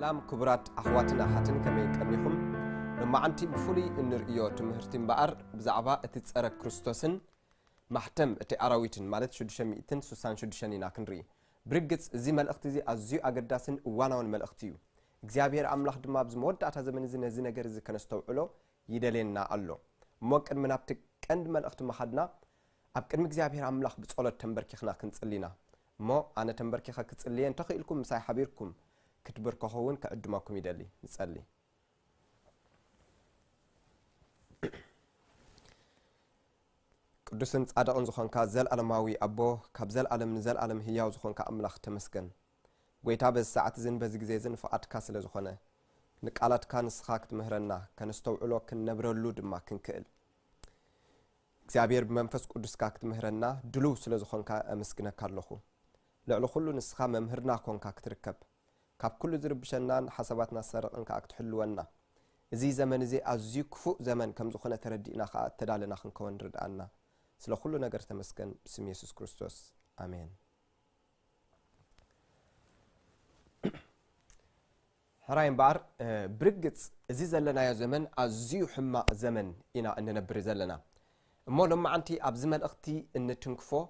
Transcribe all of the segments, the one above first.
سلام كبرات أخواتنا حاتن كما يكملكم لما أنتي بفولي النرئيو تمهرتين بقر بزعبا اتتصارك كريستوسن محتم اتي أراويتن مالت شدشن مئتن سوسان شدشنينا كنري برقص زي ملأختي زي أزيو أقداسن واناون ملأختيو እግዚአብሔር አምላክ ድማ ብዝመወዳታ ዘመን እዚ ነገር እዚ ከነስተውዕሎ ይደለና አሎ ሞቅን ምናብት ቀንድ መልእክት መሐድና አብ ቅድሚ እግዚአብሔር አምላክ ብጸሎት ተንበርኪኽና ክንጽሊና ሞ አነ ተንበርኪኻ ክጽልየን ተኽኢልኩም ሳይ ሓቢርኩም ክትበርከኸውን ከዕድማኩም ይደሊ ንጸሊ ቅዱስን ጻድቅን ዝኾንካ ዘለዓለማዊ አቦ ካብ ዘለዓለም ንዘለዓለም ህያው ዝኾንካ አምላክ ተመስገን ጎይታ በሰዓት ዝን በዚ ግዜ ዝን ፈቃድካ ስለ ዝኾነ ንቃላትካ ንስኻ ክትምህረና ከነስተውዕሎ ክንነብረሉ ድማ ክንክእል እግዚአብሔር በመንፈስ ቅዱስካ ክትምህረና ድሉ ስለ ዝኾንካ አመስግነካ ኣለኹ ልዕሊ ኩሉ ንስኻ መምህርና ኮንካ ክትርከብ ካብ ኩሉ ዝርብሸናን ሓሳባትና ሰረቕንካ ክትሕልወና እዚ ዘመን እዚ ኣዝዩ ክፉእ ዘመን ከም ዝኾነ ተረዲእና ኸ ተዳለና ክንከውን ርዳአና ስለ ኩሉ ነገር ተመስገን ብስም ኢየሱስ ክርስቶስ አሜን هراين بار برقص زي زلنا يا زمن أزيو حما زمن إنا أن نبر زلنا مو لما أنتي أبزمن أختي إن تنكفو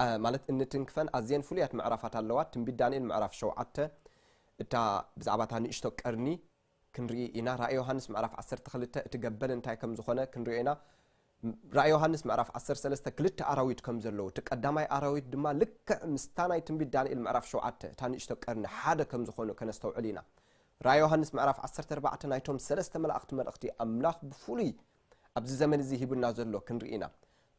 مالت إن تنكفن أزين فليات معرفات اللوات تنبداني المعرف شو عته تا بزعباتها نشتو كرني كنري إنا رأي يوحنس معرف عصر تخلت تقبل انتاي كم زخونه كنري إنا رأي يوحنس معرف عصر سلسة كلت أراويت كم زلو تقدماي أراويت دما لك مستاناي تنبداني المعرف شو عته تاني اشتو كرني حدا كم زخونه كنستو علينا رأي يوحنس معرف عصر تربعة نايتهم سلسة ملأختي أملاخ بفولي أبز زمن زي هيبنا زلو كنرينا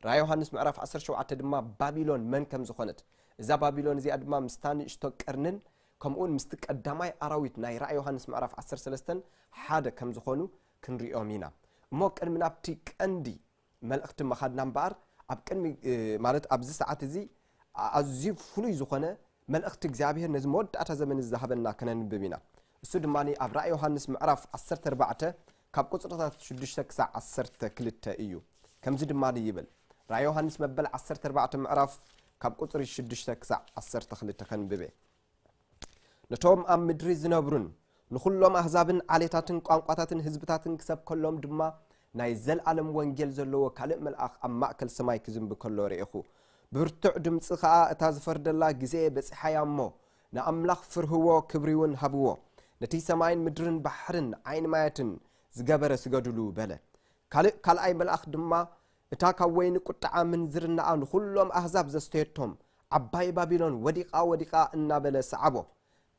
رأي يوحنس معرف عصر شو عتدما بابلون من كم زخنت إذا بابلون زي أدما مستاني اشتو كرنن كم أون مستك قداماي أراويت ناي رأي يوحنس معرف عصر سلسة حدا كم زخونو كنريو مينا موك أن من أبتي كأندي ملأخت مخدنا بار أب كن مالت أبز ساعات زي أزيب فولي زخنة ملأخت እግዚአብሔር ነዝ ሞድ አታ ዘመን ዘሃበና ከነን በሚና እሱ ድማኒ አብ ራእይ ዮሐንስ ምዕራፍ 14 ካብ ቁጥርታት 6 ክሳዕ 12 እዩ ከምዚ ድማኒ ይብል ራእይ ዮሐንስ መበል 14 ምዕራፍ ካብ ቁጥር 6 ክሳዕ 12 ከንብበ ነቶም ኣብ ምድሪ ዝነብሩን ንኹሎም አህዛብን ዓሌታትን ቋንቋታትን ህዝብታትን ክሰብ ከሎም ድማ ናይ ዘለዓለም ወንጌል ዘለዎ ካልእ መልአኽ ኣብ ማእከል ሰማይ ክዝንብ ከሎ ርኢኹ ብርቱዕ ድምፂ ከዓ እታ ዝፈርደላ ግዜ በጽሓያሞ ንኣምላኽ ፍርህዎ ክብሪውን ሃብዎ ነቲ ሰማይን ምድርን ባሕርን ዓይን ማያትን ዝገበረ ስገድሉ በለ ካልኣይ መልአኽ ድማ እታ ካብ ወይኒ ቁጥዓ ምንዝርናኣ ንኹሎም ኣህዛብ ዘስተየቶም ዓባይ ባቢሎን ወዲቓ እናበለ ሰዓቦ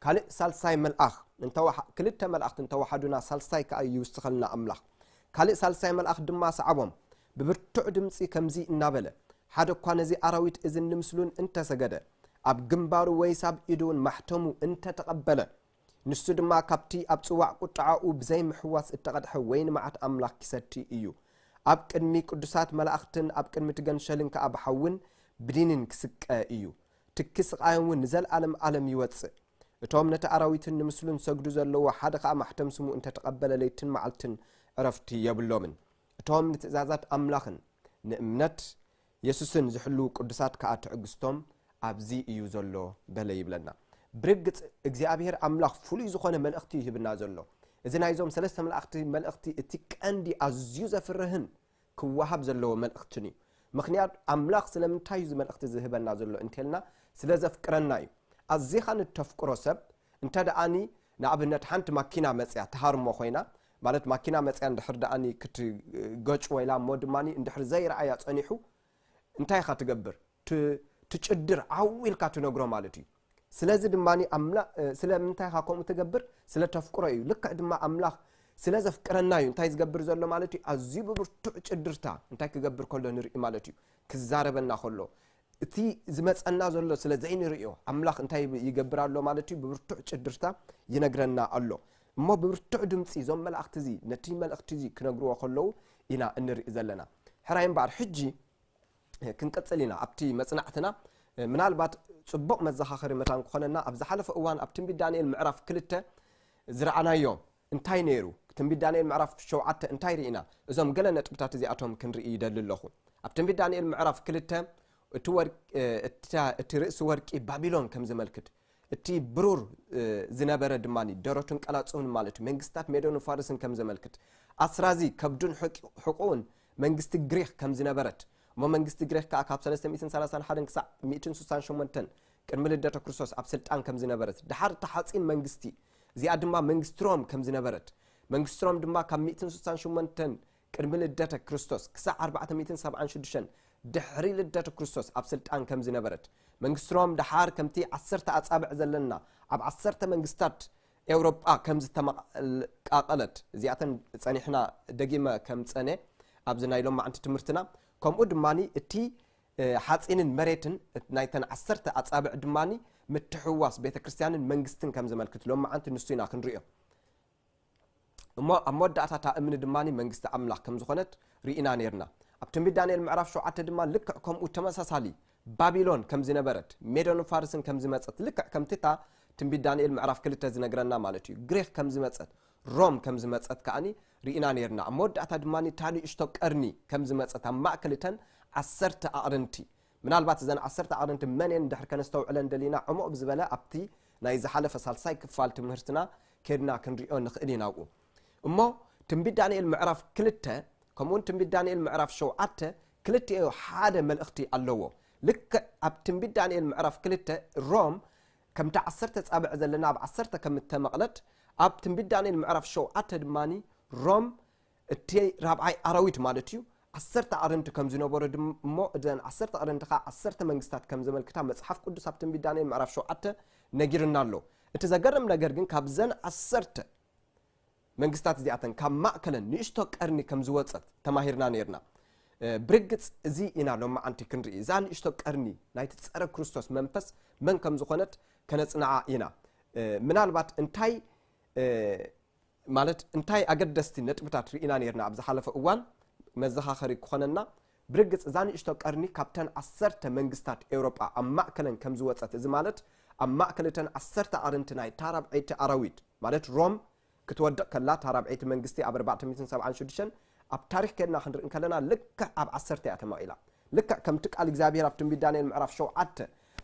ካልእ ሳልሳይ መልአኽ ክልተ መልአኽቲ እንተዋሓዱና ሳልሳይ ከዓ ይውስኸልና ኣምላኽ ካልእ ሳልሳይ መልአኽ ድማ ሰዓቦም ብብርቱዕ ድምፂ ከምዚ እናበለ ሓደ እኳ ነዚ ኣራዊት እዝን ንምስሉን እንተሰገደ ኣብ ግንባሩ ወይ ሳብ ኢዱን ማሕተሙ እንተተቐበለ ንሱ ድማ ካብቲ ኣብ ጽዋዕ ቁጥዓኡ ብዘይ ምሕዋስ እተቐድሐ ወይን መዓት ኣምላኽ ክሰቲ እዩ ኣብ ቅድሚ ቅዱሳት መላእኽትን ኣብ ቅድሚ ትገንሸልን ከዓ ብሓውን ብዲንን ክስቀ እዩ ትክስቃዩን ንዘለዓለም ዓለም ይወፅእ እቶም ነቲ ኣራዊትን ንምስሉን ሰግዱ ዘለዎ ሓደ ከዓ ማሕተም ስሙ እንተተቐበለ ለይትን መዓልትን ዕረፍቲ የብሎምን እቶም ንትእዛዛት ኣምላኽን ንእምነት ኢየሱስን ዝሕሉ ቅዱሳት ከዓ ትዕግስቶም ኣብዚ እዩ ዘሎ በለ ይብለና برقص እግዚአብሔር አምላክ ፍሉይ ዝኾነ መልእኽቲ ይህብና ዘሎ እዚ ናይዞም ሰለስተ መልእኽቲ መልእኽቲ እቲ ቀንዲ ኣዝዩ ዘፍርህን ክዋሃብ ዘለዎ መልእኽቲ እዩ ምክንያት አምላክ ስለምንታይ ዝ መልእኽቲ ዝህበና ዘሎ እንተልና ስለ ዘፍቅረና እዩ ኣዚኻ ንተፍቅሮ ሰብ እንተ ደኣኒ ንኣብነት ሓንቲ ማኪና መጽያ ተሃርሞ ኮይና ማለት ማኪና መጽያ እንድሕር ደኣኒ ክትገጭ ወይላ ሞድማኒ እንድሕር ዘይረኣያ ጸኒሑ እንታይ ኻ ትገብር ትጭድር ዓዊልካ ትነግሮ ማለት እዩ ስለዚ ድማኒ አምላክ ስለምንታይ ኻኮም ትገብር ስለ ተፍቅሮ እዩ ልክ ድማ አምላክ ስለ ዘፍቅረና እዩ እንታይ ዝገብር ዘሎ ማለት እዩ ኣዝዩ ብብርቱዕ ጭድርታ እንታይ ክገብር ከሎ ንርኢ ማለት እዩ ክዛረበና ከሎ እቲ ዝመጸና ዘሎ ስለ ዘይንርእዮ አምላክ እንታይ ይገብር ኣሎ ማለት እዩ ብብርቱዕ ጭድርታ ይነግረና ኣሎ እሞ ብብርቱዕ ድምፂ ዞም መላእኽቲ እዚ ነቲ መልእኽቲ እዚ ክነግርዎ ከለው ኢና እንርኢ ዘለና ሕራይም ባር ሕጂ ክንቀጽልና ኣብቲ መጽናዕትና ምናልባት ጽቡቕ መዘኻኸሪ መታን ኮነና ኣብ ዝሓለፈ እዋን ኣብ ትንቢት ዳንኤል ምዕራፍ 2 ዝረኣናዮ እንታይ ነይሩ ትንቢት ዳንኤል ምዕራፍ 7 እንታይ ርኢና እዞም ገለ ነጥብታት እዚኣቶም ክንርኢ ይደሊ ኣለኹ ኣብ ትንቢት ዳንኤል ምዕራፍ 2 እቲ ርእሲ ወርቂ ባቢሎን ከም ዝመልክት እቲ ብሩር ዝነበረ ድማኒ ደረቱን ቀላጽውን ማለት መንግስታት ሜዶን ፋርስን ከም ዘመልክት ኣስራዚ ከብዱን ሕቁን መንግስቲ ግሪክ ከም ዝነበረት እሞ መንግስቲ ግሪክ ከዓ ካብ 331 ክሳብ 168 ቅድሚ ልደተ ክርስቶስ ኣብ ስልጣን ከም ዝነበረት ድሓር ተሓጺን መንግስቲ እዚኣ ድማ መንግስቲ ሮም ከም ዝነበረት መንግስቲ ሮም ድማ ካብ 168 ቅድሚ ልደተ ክርስቶስ ክሳብ 476 ድሕሪ ልደተ ክርስቶስ ኣብ ስልጣን ከም ዝነበረት መንግስቲ ሮም ድሓር ከምቲ 10 ኣጻብዕ ዘለና ኣብ 10 መንግስታት ኤውሮጳ ከም ዝተመቃቀለት እዚኣተን ጸኒሕና ደጊመ ከም ጸነ ኣብዚ ናይሎም ማዕንቲ ትምህርትና ከምኡ ድማኒ እቲ ሓጺንን መሬትን ናይተን 10 ኣጻብዕ ድማኒ ምትሕዋስ ቤተክርስትያንን መንግስትን ከም ዘመልክት ሎም ማዕንቲ ንሱ ኢና ክንሪኦ እሞ ኣብ መወዳእታታ እምኒ ድማኒ መንግስቲ ኣምላኽ ከም ዝኾነት ርኢና ነርና ኣብ ትንቢት ዳንኤል ምዕራፍ 7 ድማ ልክዕ ከምኡ ተመሳሳሊ ባቢሎን ከም ዝነበረት ሜዶን ፋርስን ከም ዝመጸት ልክዕ ከምቲታ ትንቢት ዳንኤል ምዕራፍ 2 ዝነግረና ማለት እዩ ግሪክ ከም ዝመጸት ሮም ከም ዝመጸት ከኣኒ ርኢና ነርና ኣብ መወዳእታ ድማኒ ታንእሽቶ ቀርኒ ከም ዝመጸት ኣብ ማእከልተን 10 ኣቕርንቲ ምናልባት እዘን 10 ኣቕርንቲ መንን ድሕር ከነስተውዕለን ደሊና ዕሙቕ ብዝበለ ኣብቲ ናይ ዝሓለፈ ሳልሳይ ክፋል ትምህርትና ከድና ክንሪኦ ንኽእል ኢና ኣብኡ እሞ ትንቢት ዳንኤል ምዕራፍ 2 ከምኡውን ትንቢት ዳንኤል ምዕራፍ 7 ክልቲኡ ሓደ መልእኽቲ ኣለዎ ልክዕ ኣብ ትንቢት ዳንኤል ምዕራፍ 2 ሮም ከምታ 10 ጻብዕ ዘለና ኣብ 10 ከም ተመቕለት ኣብ ትንቢት ዳንኤል ምዕራፍ 7 ድማኒ ሮም እቲ ራብዓይ ኣራዊት ማለት እዩ 10 ኣቕርንቲ ከም ዝነበሩ ድሞ እዘን 10 ኣቕርንቲ ከዓ 10 መንግስታት ከም ዘመልክታ መጽሓፍ ቅዱስ ኣብ ትንቢት ዳንኤል ምዕራፍ 7 ነጊርና ኣሎ እቲ ዘገርም ነገር ግን ካብዘን 10 መንግስታት እዚኣተን ካብ ማእከለን ንእሽቶ ቀርኒ ከም ዝወፀት ተማሂርና ነርና ብርግጽ እዚ ኢና ሎም ማዓንቲ ክንርኢ እዛ ንእሽቶ ቀርኒ ናይቲ ፀረ ክርስቶስ መንፈስ መን ከም ዝኾነት ከነጽንዓ ኢና ምናልባት እንታይ ኣገደስቲ ነጥብታት ርኢና ነርና ኣብ ዝሓለፈ እዋን መዘኻኸሪ ክኾነና ብርግጽ እዛ ንእሽቶ ቀርኒ ካብተን 10 መንግስታት ኤውሮጳ ኣብ ማእከለን ከም ዝወፀት እዚ ማለት ኣብ ማእከለተን 10 ኣቕርንቲ ናይ ታራብዒቲ ኣራዊት ማለት ሮም ክትወድቕ ከላ ታራብዒቲ መንግስቲ ኣብ 476 ኣብ ታሪክ ከድና ክንርኢ ከለና ልክዕ ኣብ 10 እያ ተመቒላ ልክዕ ከምቲ ቃል እግዚኣብሔር ኣብ ትንቢት ዳንኤል ምዕራፍ 7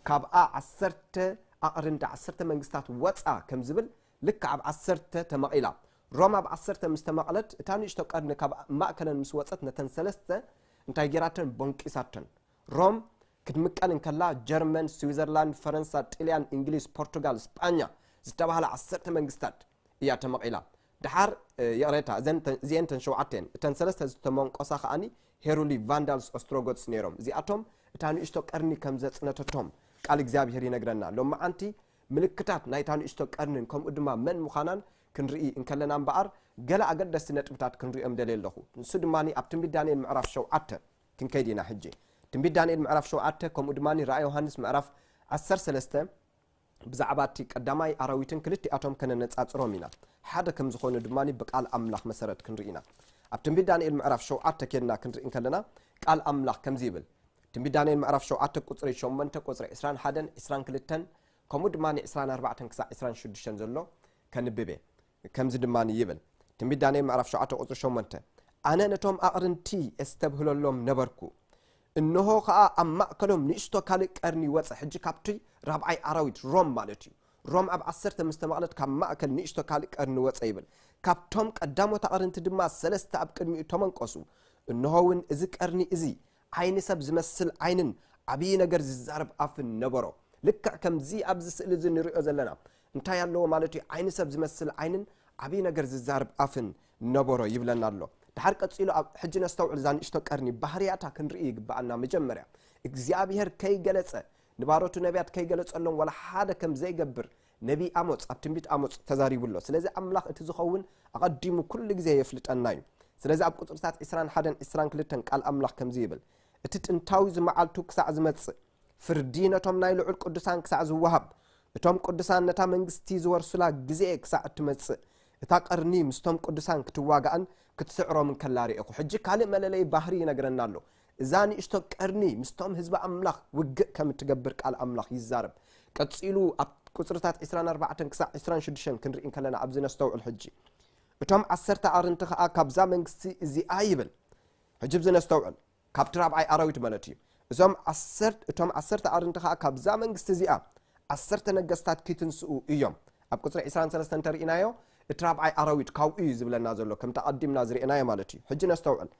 ካብኣ 10 ኣቕርንቲ 10 መንግስታት ወፃ ከም ዝብል ልክዕ ኣብ 10 ተመቒላ ሮም ኣብ 10 ምስ ተመቕለት እታ ንእሽቶ ቀርኒ ካብ ማእከለን ምስ ወፀት ነተን 3 እንታይ ጌራተን ቦንቂሳተን ሮም ክትምቀል እንከላ ጀርመን ስዊዘርላንድ ፈረንሳ ጣልያን እንግሊዝ ፖርቱጋል ስጳኛ ዝተባሃለ 10 መንግስታት እያ ተመቒላ ድሓር የቕሬታ እዚአን ተን 7 እተን 3 ዝተመንቆሳ ከኣኒ ሄሩሊ ቫንዳልስ ኦስትሮጎትስ ነይሮም እዚኣቶም እታ ንእሽቶ ቀርኒ ከም ዘጽነተቶም ቃል እግዚኣብሔር ይነግረና ሎም ማዓንቲ ምልክታት ናይታ ንእሽቶ ቀርንን ከምኡ ድማ መን ምዃናን ክንርኢ እንከለና እምበኣር ገለ ኣገደስቲ ነጥብታት ክንሪኦም ደልየ ኣለኹ ንሱ ድማኒ ኣብ ትንቢት ዳንኤል ምዕራፍ 7 ክንከይድ ኢና ሕጂ ትንቢት ዳንኤል ምዕራፍ 7 ከምኡ ድማኒ ራእይ ዮሃንስ ምዕራፍ 13 ብዛዕባ እቲ ቀዳማይ ኣራዊትን ክልቲኣቶም ከነነጻጽሮም ኢና ሓደ ከም ዝኾኑ ድማኒ ብቃል ኣምላኽ መሰረት ክንርኢ ኢና ኣብ ትንቢት ዳንኤል ምዕራፍ 7 ከድና ክንርኢ ከለና ቃል ኣምላኽ ከምዚ ይብል ትንቢት ዳንኤል ምዕራፍ 7 ቁጽሪ 8 ቁጽሪ 21 22 ከምኡ ድማኒ 24 ክሳብ 26 ዘሎ ከንብቤ ከምዚ ድማኒ ይብል ትንቢት ዳንኤል ምዕራፍ 7 ቁጽሪ 8 ኣነ ነቶም ኣቕርንቲ እስተብህለሎም ነበርኩ እንሆ ከዓ ኣብ ማእከሎም ንእሽቶ ካልእ ቀርኒ ወፀ ሕጂ ካብቲ ራብዓይ ኣራዊት ሮም ማለት እዩ ሮም ኣብ 10 ምስ ተመቕለት ካብ ማእከል ንእሽቶ ካልእ ቀርኒ ወፀ ይብል ካብቶም ቀዳሞት ኣቕርንቲ ድማ 3 ኣብ ቅድሚኡ ተመንቆሱ እንሆውን እዚ ቀርኒ እዚ ዓይኒ ሰብ ዝመስል ዓይንን ዓብይ ነገር ዝዛረብ ኣፍን ነበሮ ልክዕ ከምዚ ኣብዚ ስእሊ እዚ ንሪኦ ዘለና እንታይ ኣለዎ ማለት እዩ ዓይኒ ሰብ ዝመስል ዓይንን ዓብይ ነገር ዝዛረብ ኣፍን ነበሮ ይብለና ኣሎ ድሓር ቀፂሉ ኣብ ሕጂ ነስተውዕል እዛ ንእሽቶ ቀርኒ ባህርያታ ክንርኢ ይግባአና መጀመርያ እግዚኣብሔር ከይገለጸ ንባሮቱ ነቢያት ከይገለጸሎም ወላ ሓደ ከም ዘይገብር ነቢ ኣሞጽ ኣብ ትንቢት ኣሞጽ ተዛሪቡሎ ስለዚ ኣምላኽ እቲ ዝኸውን ኣቐዲሙ ኩሉ ግዜ የፍልጠና እዩ ስለዚ ኣብ ቁጥርታት 21 22 ቃል ኣምላኽ ከምዚ ይብል እቲ ጥንታዊ ዝመዓልቱ ክሳዕ ዝመጽእ ፍርዲ ነቶም ናይ ልዑል ቅዱሳን ክሳዕ ዝወሃብ እቶም ቅዱሳን ነታ መንግስቲ ዝወርሱላ ግዜ ክሳዕ እትመጽእ እታ ቀርኒ ምስቶም ቅዱሳን ክትዋጋእን ክትስዕሮምን ከላ ሪኢኹ ሕጂ ካልእ መለለይ ባህሪ ይነግረና ኣሎ እዛ ንእሽቶ ቀርኒ ምስቶም ህዝቢ ኣምላኽ ውግእ ከም እትገብር ቃል ኣምላኽ ይዛረብ ቀፂሉ ኣብ ቁጽርታት 24 ክሳዕ 26 ክንርኢ ከለና ኣብዚ ነስተውዕል ሕጂ እቶም 10 ኣቕርንቲ ከዓ ካብዛ መንግስቲ እዚኣ ይብል ሕጂ ብዚ ነስተውዕል ካብቲ ራብዓይ ኣራዊት ማለት እዩ እቶም 10 ኣቕርንቲ ከዓ ካብዛ መንግስቲ እዚኣ 10 ነገስታት ክትንስኡ እዮም ኣብ ቁጽሪ 23 ተርእናዮ እቲ ራብዓይ ኣራዊት ካብኡ እዩ ዝብለና ዘሎ ከም ተቐዲምና ዝርአናዮ ማለት እዩ ሕጂ ነስተውዕል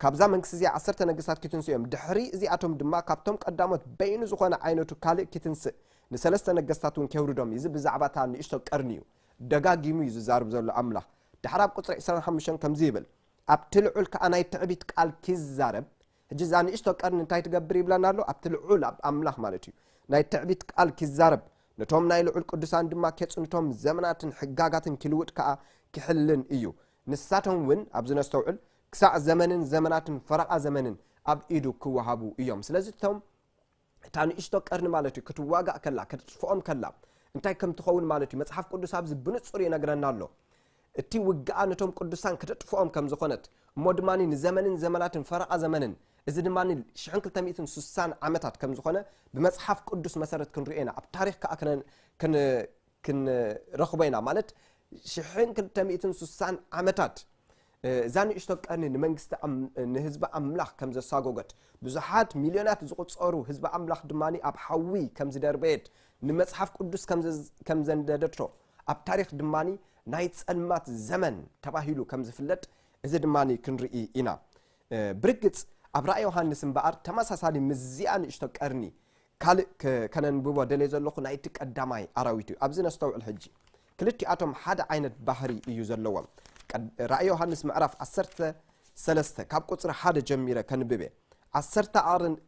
ካብዛ መንግስቲ እዚኣ 10 ነገስታት ክትንስኡ እዮም ድሕሪ እዚኣቶም ድማ ካብቶም ቀዳሞት በይኑ ዝኾነ ዓይነቱ ካልእ ክትንስእ ንሰለስተ ነገስታት እውን ከውርዶም እዚ ብዛዕባታ ንእሽቶ ቀርኒ እዩ ደጋጊሙ እዩ ዝዛርብ ዘሎ ኣምላኽ ድሕሪ ኣብ ቁጽሪ 25 ከምዚ ይብል ኣብቲ ልዑል ከዓ ናይ ትዕቢት ቃል ክዛረብ ሕጂ እዛ ንእሽቶ ቀርኒ እንታይ ትገብር ይብለና ኣሎ ኣብቲ ልዑል ኣብ ኣምላኽ ማለት እዩ ናይ ትዕቢት ቃል ክዛረብ ነቶም ናይ ልዑል ቅዱሳን ድማ ከጽንቶም ዘመናትን ሕጋጋትን ክልውጥ ከዓ ክሕልን እዩ ንሳቶም እውን ኣብዚ ነስተውዕል ክሳዕ ዘመንን ዘመናትን ፈረቓ ዘመንን ኣብ ኢዱ ክወሃቡ እዮም ስለዚ እቶም እታ ንእሽቶ ቀርኒ ማለት እዩ ክትዋጋእ ከላ ክትጥፍኦም ከላ እንታይ ከም ትኸውን ማለት እዩ መጽሓፍ ቅዱስ ኣብዚ ብንጹር ይነግረና ኣሎ እቲ ውግኣ ነቶም ቅዱሳን ክትጥፍኦም ከም ዝኾነት እሞ ድማኒ ንዘመንን ዘመናትን ፈረቓ ዘመንን እዚ ድማኒ 1260 ዓመታት ከም ዝኾነ ብመጽሓፍ ቅዱስ መሰረት ክንርኤና ኣብ ታሪኽ ከዓ ክንረኽቦ ኢና ማለት 1260 ዓመታት እዛ ንእሽቶ ቀርኒ ንመንግስቲ ንህዝቢ ኣምላኽ ከም ዘሳጎገት ብዙሓት ሚልዮናት ዝቁጸሩ ህዝቢ ኣምላኽ ድማኒ ኣብ ሓዊ ከም ዝደርበየት ንመጽሓፍ ቅዱስ ከም ዘንደደቶ ኣብ ታሪኽ ድማኒ ናይ ጸልማት ዘመን ተባሂሉ ከም ዝፍለጥ እዚ ድማኒ ክንርኢ ኢና ብርግጽ ኣብ ራእይ ዮሃንስ እምበኣር ተመሳሳሊ ምዝኣ ንእሽቶ ቀርኒ ካልእ ከነንብቦ ደለየ ዘለኹ ናይቲ ቀዳማይ ኣራዊት እዩ ኣብዚ ነስተውዕል ሕጂ ክልቲኣቶም ሓደ ዓይነት ባህሪ እዩ ዘለዎም ራእይ ዮሃንስ ምዕራፍ 13 ካብ ቁጽሪ 1 ጀሚረ ከንብበ 10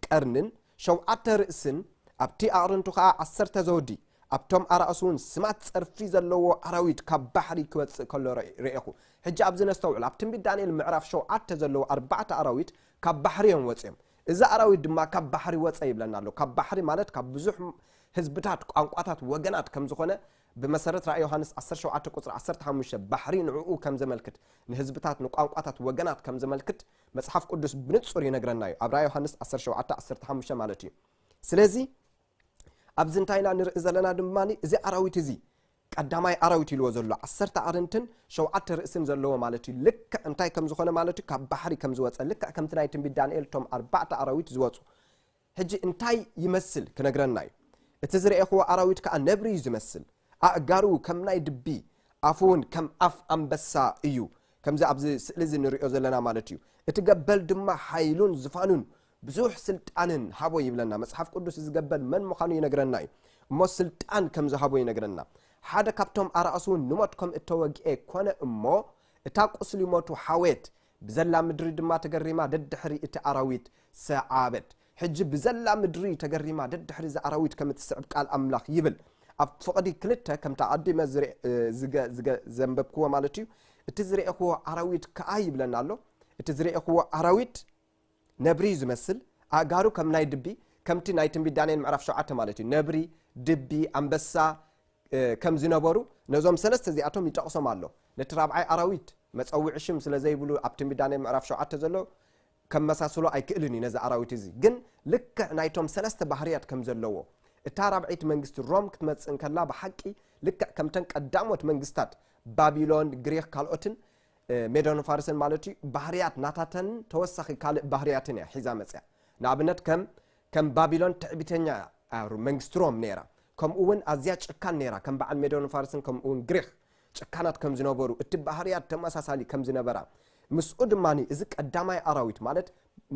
ቀርንን 7 ርእስን ኣብቲ ኣቕርንቱ ከዓ 10 ዘውዲ ኣብቶም ኣራእሱን ስማት ጸርፊ ዘለዎ ኣራዊት ካብ ባሕሪ ክወፅእ ከሎ ርኤኹ ሕጂ ኣብዚ ነስተውዕል ኣብ ትንቢት ዳንኤል ምዕራፍ 7 ዘለዎ 4 ኣራዊት ካብ ባሕሪ እዮም ወፅዮም እዚ ኣራዊት ድማ ካብ ባሕሪ ወፀ ይብለና ኣሎ ካብ ባሕሪ ማለት ካብ ብዙሕ ህዝብታት ቋንቋታት ወገናት ከም ዝኾነ ብመሰረት ራእይ ዮሃንስ 17 ቁጽሪ 15 ባሕሪ ንዕኡ ከም ዘመልክት ንህዝብታት ንቋንቋታት ወገናት ከም ዘመልክት መጽሓፍ ቅዱስ ብንጹር ይነግረና እዩ ኣብ ራእይ ዮሃንስ 17 15 ማለት እዩ ስለዚ ኣብዚ እንታይና ንርኢ ዘለና ድማኒ እዚ ኣራዊት እዚ ቀዳማይ ኣራዊት ኢልዎ ዘሎ 10 ኣቅርንትን 7 ርእስን ዘለዎ ማለት እዩ ልክ እንታይ ከም ዝኾነ ማለት እዩ ካብ ባሕሪ ከም ዝወፀ ልክ ከምቲ ናይ ትንቢት ዳንኤል ቶም 4 ኣራዊት ዝወፁ ሕጂ እንታይ ይመስል ክነግረና እዩ እቲ ዝረአኽዎ ኣራዊት ከዓ ነብሪ እዩ ዝመስል ኣእጋሩ ከም ናይ ድቢ ኣፉውን ከም ኣፍ ኣንበሳ እዩ ከምዚ ኣብዚ ስእሊ እዚ ንሪኦ ዘለና ማለት እዩ እቲ ገበል ድማ ሓይሉን ዝፋኑን ብዙሕ ስልጣንን ሃቦ ይብለና መጽሓፍ ቅዱስ ዝገበል መን ምዃኑ ይነግረና እዩ እሞ ስልጣን ከም ዝሃቦ ይነግረና ሓደ ካብቶም ኣራእሱን ንሞት ከም እተወግኤ ኮነ እሞ እታ ቁስሊ ሞቱ ሓዌት ብዘላ ምድሪ ድማ ተገሪማ ደድሕሪ እቲ ኣራዊት ሰዓበት ሕጂ ብዘላ ምድሪ ተገሪማ ደድሕሪ እዚ ኣራዊት ከም እትስዕብ ቃል ኣምላኽ ይብል ኣብ ፍቕዲ ክልተ ከም ተቐዲመ ዘንበብክዎ ማለት እዩ እቲ ዝረአኽዎ ኣራዊት ከዓ ይብለና ኣሎ እቲ ዝረአኽዎ ኣራዊት ነብሪ ዝመስል ኣጋሩ ከም ናይ ድቢ ከምቲ ናይ ትንቢት ዳንኤል ምዕራፍ 7 ማለት እዩ ነብሪ ድቢ ኣንበሳ ከም ዝነበሩ ነዞም ሰለስተ እዚኣቶም ይጠቕሶም ኣሎ ነቲ ራብዓይ ኣራዊት መፀውዒ ሽም ስለ ዘይብሉ ኣብ ትንቢት ዳንኤል ምዕራፍ 7 ዘሎ ከም መሳሰሎ ኣይክእልን እዩ ነዚ ኣራዊት እዚ ግን ልክዕ ናይቶም ሰለስተ ባህርያት ከም ዘለዎ እታ ራብዒት መንግስቲ ሮም ክትመጽእ ከላ ብሓቂ ልክዕ ከምተን ቀዳሞት መንግስታት ባቢሎን ግሪክ ካልኦትን ሜዶን ፋርስን ማለት እዩ ባህርያት ናታተን ተወሳኺ ካልእ ባህርያትን እያ ሒዛ መጽያ ንኣብነት ከም ባቢሎን ትዕቢተኛ መንግስቲ ሮም ነይራ ከምኡውን ኣዝያ ጭካን ነይራ ከም በዓል ሜዶን ፋርስን ከምኡውን ግሪክ ጭካናት ከም ዝነበሩ እቲ ባህርያት ተመሳሳሊ ከም ዝነበራ ምስኡ ድማኒ እዚ ቀዳማይ ኣራዊት ማለት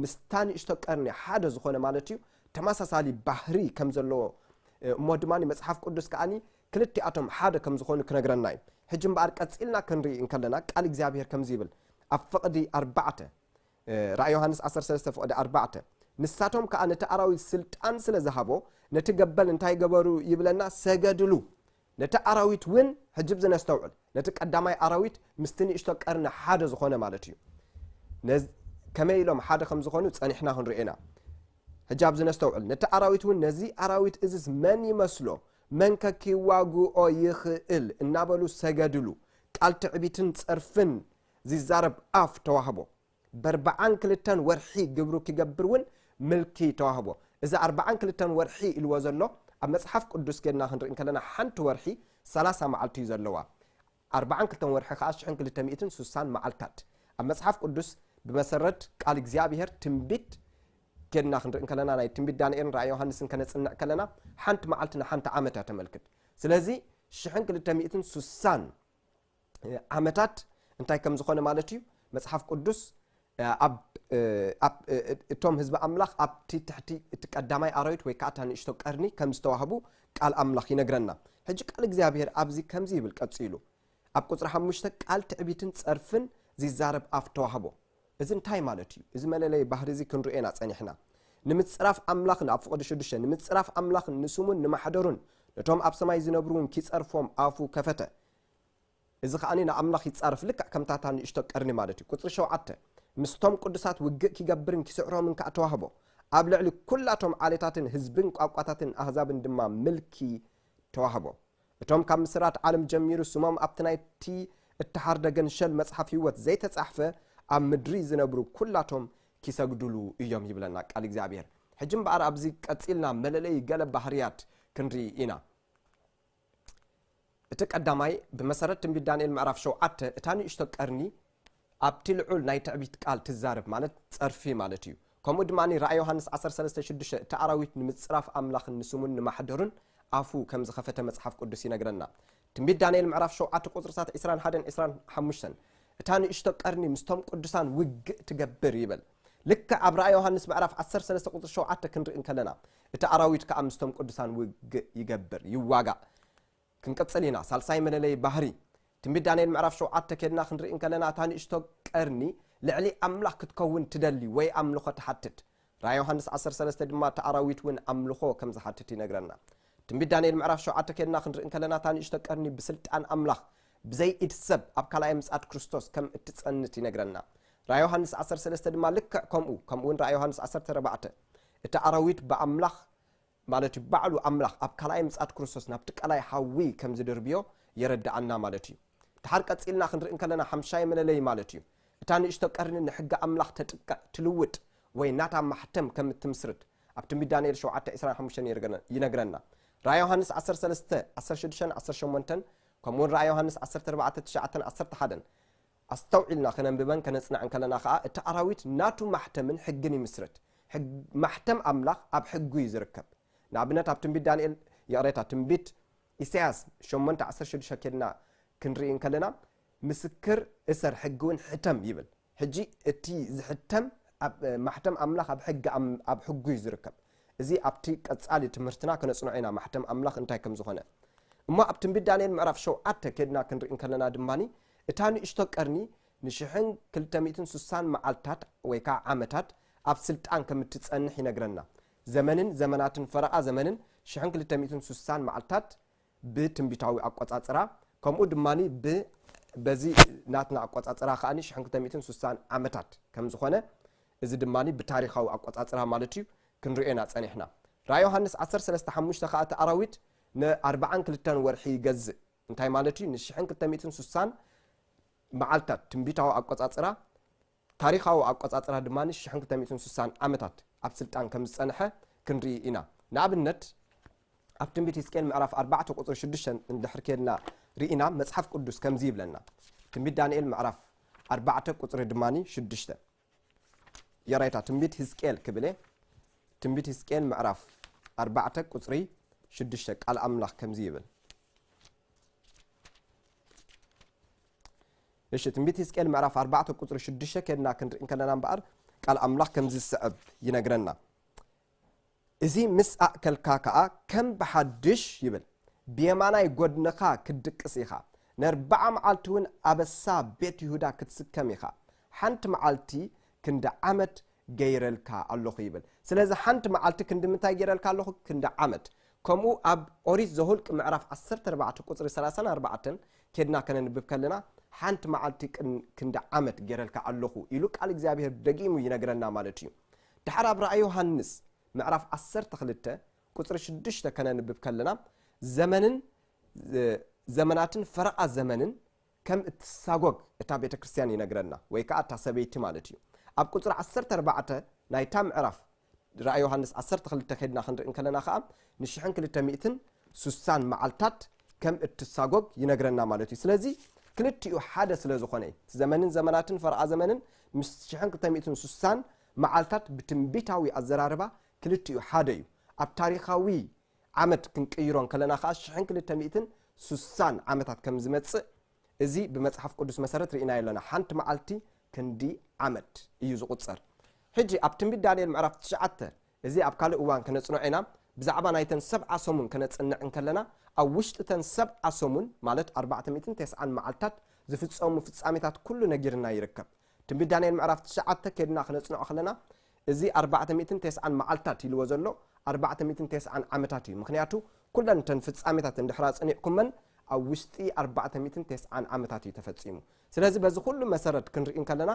ምስታኒ ንእሽቶ ቀርኒ ሓደ ዝኾነ ማለት እዩ ተመሳሳሊ ባህሪ ከም ዘለዎ እሞ ድማኒ መጽሓፍ ቅዱስ ከዓኒ ክልቲኣቶም ሓደ ከም ዝኾኑ ክነግረና እዩ ሕጂ እምበኣር ቀፂልና ክንርኢ እንከለና ቃል እግዚኣብሔር ከምዚ ይብል ኣብ ፍቕዲ 4 ራእይ ዮሃንስ 13 ፍቕዲ 4 ንሳቶም ከዓ ነቲ ኣራዊት ስልጣን ስለ ዝሃቦ ነቲ ገበል እንታይ ገበሩ ይብለና ሰገድሉ ነቲ ኣራዊት እውን ሕጂ ብዝነስተውዕል ነቲ ቀዳማይ ኣራዊት ምስቲ ንእሽቶ ቀርኒ ሓደ ዝኾነ ማለት እዩ ከመይ ኢሎም ሓደ ከም ዝኾኑ ፀኒሕና ክንርኤና ሕጂ ኣብ ዝነስተውዕል ነቲ ኣራዊት እውን ነዚ ኣራዊት እዝስ መን ይመስሎ መን ከኪዋግኦ ይኽእል እናበሉ ሰገድሉ ቃል ትዕቢትን ፀርፍን ዝዛረብ ኣፍ ተዋህቦ ብ42 ወርሒ ግብሩ ክገብር እውን ምልኪ ተዋህቦ እዚ 42 ወርሒ ኢልዎ ዘሎ ኣብ መጽሓፍ ቅዱስ ገድና ክንርኢ ከለና ሓንቲ ወርሒ 30 መዓልቲ እዩ ዘለዋ 42 ወርሒ ከዓ 1260 መዓልታት ኣብ መጽሓፍ ቅዱስ ብመሰረት ቃል እግዚኣብሔር ትንቢት كنا خنرئ كلنا ناي تنبيت دانيال رأي يوحنس كنصنع كلنا حنت معلتنا حنت عامتا تملكت سلازي شحن كلتميتن سوسان عامتات انتي كم زخونه مالتي مصحف قدس اب توم حزب املاخ اب تحتي تقدماي ارايت ወይ ካታን እሽቶ ቀርኒ ከም ዝተዋህቡ ቃል አምላኽ ይነግረና ሕጂ ቃል እግዚአብሔር ኣብዚ ከምዚ ይብል ቀጽሉ ኣብ ቁጥር 5 ቃል ትዕቢትን ጸርፍን ዝዛረብ ኣፍ ተዋህቦ እዚ እንታይ ማለት እዩ እዚ መለለይ ባህሪ እዚ ክንርኤና ጸኒሕና ንምጽራፍ አምላኽን ኣብ ፍቅዲ 6 ንምጽራፍ አምላኽን ንስሙን ንማሕደሩን ነቶም ኣብ ሰማይ ዝነብሩን ኪጸርፎም ኣፉ ከፈተ እዚ ኸኣኒ ንኣምላኽ ይጻርፍ ልክ ከምታታን እሽቶ ቀርኒ ማለት እዩ ቁጥር 7 مستم قدسات وجك يجبرن كسعرهم من كأتوهبه قبل على كلاتهم عالتاتن حزبن قاقاتاتن أحزابن دما ملكي توهبه توم كم سرات عالم جمير السمام أبتنايتي التحر دجن شل مصحف يوت زي تصحفه أم مدري زنبرو كلاتهم كيسجدلو يوم يبلنا قال إخبار حجم بعر أبزي كتيلنا مللي قلب بحريات كنري إنا تقدماي بمسارات تنبي دانيال معرف شو عت تاني اشتكرني أبتلعول ناي تعبيت قال تزارب مالت صرفي مالتيو كم ودماني رأي يوحنس 10:36 تعراويت نمصراف أملاخ نسمون نمحدرن عفو كم زخفته مصحف قدسي نغرنا تنبيت دانيال معرف شو عت قصر سات إسران حدن إسران حمشتن تاني اشتقرني مستم قدسان وج تجبر يبل لك عب رأي يوحنس معرف 10:3 قصر شو عت كنرئن كلنا تعراويت كأمستم قدسان وج يجبر يواقع كنقصلينا سالساي من لي بحري تنبيت دانيال معرف شو عت كدنا خنرئن كلنا تاني اشتقرني لعلي أملاخ تكون تدلي وي أملخه تحتت رأي يوحنس 10:3 دما تعراويت وين أملخه كم زحتت ينغرنا تنبيت دانيال معرف شو عت كدنا خنرئن كلنا تاني اشتقرني بسلطان أملاخ بزي إتسب أب كلاي مسات كريستوس كم اتتصنت ينغرنا رأي يوحنس 10:3 دما لك كمو رأي يوحنس 10:4 تعراويت بأملاخ مالتي بعلو أملاخ أب كلاي مسات كريستوس نبت كلاي حوي كم زدربيو يرد عنا مالتي تحركت إلنا خنرئن كلنا حمشاي من لي مالتي تاني اشتقرن نحق أملاخ تلوت ويناتا محتم كم تمسرد أبتمي دانيال شو عتا إسرائيل حمشان ينقرنا رأي يوحنس 10:3 10:6 10:8 كمون رأي يوحنس 10:4 9 10:1 أستوعلنا خلينا ببن كنصنع كلنا خاء التعراويت ناتو محتمن حقني مسرد حق محتم أملاخ أب حقو يزركب نابنات أبتمي دانيال يقريتها تنبيت إسياس شو منت 10:6 كنا كنرين كلنا مسكر اسر حقون حتم يبل حجي اتي زحتم محتم املاخ اب حق اب حقو يزركب ازي ابتي قصالي تمرتنا كنصنعينا محتم املاخ انتي كم زخونه اما ابتم بدانيال معرف شو عت كدنا كنرين كلنا دماني اتاني اشتقرني نشحن 260 معالتات ويكا عامتات اب سلطان كمتتصنح ينغرنا زمنن زمناتن فرقا زمنن شحن 260 معالتات بتنبيتاوي اقصاصرا كمو دماني ب بزي ناتنا أقوى خاني شحن كتميتن سوسان عمتات كم زخونة إذا دماني بتاريخه أقوى مالتي كنرئينا تانيحنا رأي يوحنس 10:3 خاطر أراويت ن 4 كلتان ورحي جز انتهي مالتي نشحن كتميتن سوسان معلتات تنبيتها أقوى تاريخه أقوى دماني شحن كتميتن سوسان عمتات أبسلتان كم صنحة كنرئينا نابنت أبتنبيت يسكن معرف 4 قطر 6 ندحركنا رئينا مصحف قدس كم زيب لنا تنبيت دانيال معرف 4 قطر دماني 6 يرايتا تنبيت هزكيل كبله تنبيت هزكيل معرف 4 قطر 6 قال أملاخ كم زيبل ليش تنبيت هزكيل معرف 4 قطر 6 كنا كنا بقر قال أملاخ كم زي السعب ينقرنا إذا مسأ كالكاكا كم بحدش يبل بيمانا يقودنخا كدقسيخا نربع معالتون أبسا بيت يهودا كتسكميخا حنت معالتي كند عمت غيرلكا الله يبل سلازا حنت معالتي كند متى غيرلكا الله كند عمت كمو أب أوريس زهولك معرف 14 قصر 34 كدنا كنا نبب كلنا حنت معالتي كند عمت غيرلكا الله يلوك على እግዚአብሔር دقيمو ينقرنا مالتي تحراب رأي يوحنس معرف 10 قصر 6 كنا نبب كلنا زمنن زمناتن فرق زمنن كم اتساغوغ اتا بيت كريستيان ينغرنا ويكا اتا سبيتي مالتي اب قصر 14 نايتا معرف رأي يوحنس 10 كدنا خندرن كلنا خا نشحن 200 سوسان معلتات كم اتساغوغ ينغرنا مالتي سلازي كلتيو حدث لزخوني زمنن زمناتن فرق زمنن مشحن 200 سوسان معالتات بتنبيتاوي الزراربة كلتيو حاديو أب تاريخاوي عمد كنقيرون كلنا خاش شحن كل تميتن سوسان عمتات كم زمتص ازي بمصحف قدس مسرت رينا يلنا حنت معالتي كندي عمد يو زقصر حجي اب تنبيت دانيال معرف 9 ازي اب كالو اوان كنصنعينا بزعبا نايتن 7 سمون كنصنعن كلنا او وشتتن 7 سمون مالت 409 معالتات زفصوم فصاميتات كل نغيرنا يركب تنبيت دانيال معرف 9 كدنا كنصنع خلنا ازي 409 معالتات يلو زلو 409 عمتات مخنياتو كلن تنفصاميتات اندحرا صنيقكمن او وشتي 409 عمتات تفصيمو ስለዚህ በዚህ ሁሉ መሰረት ክንሪን ከለና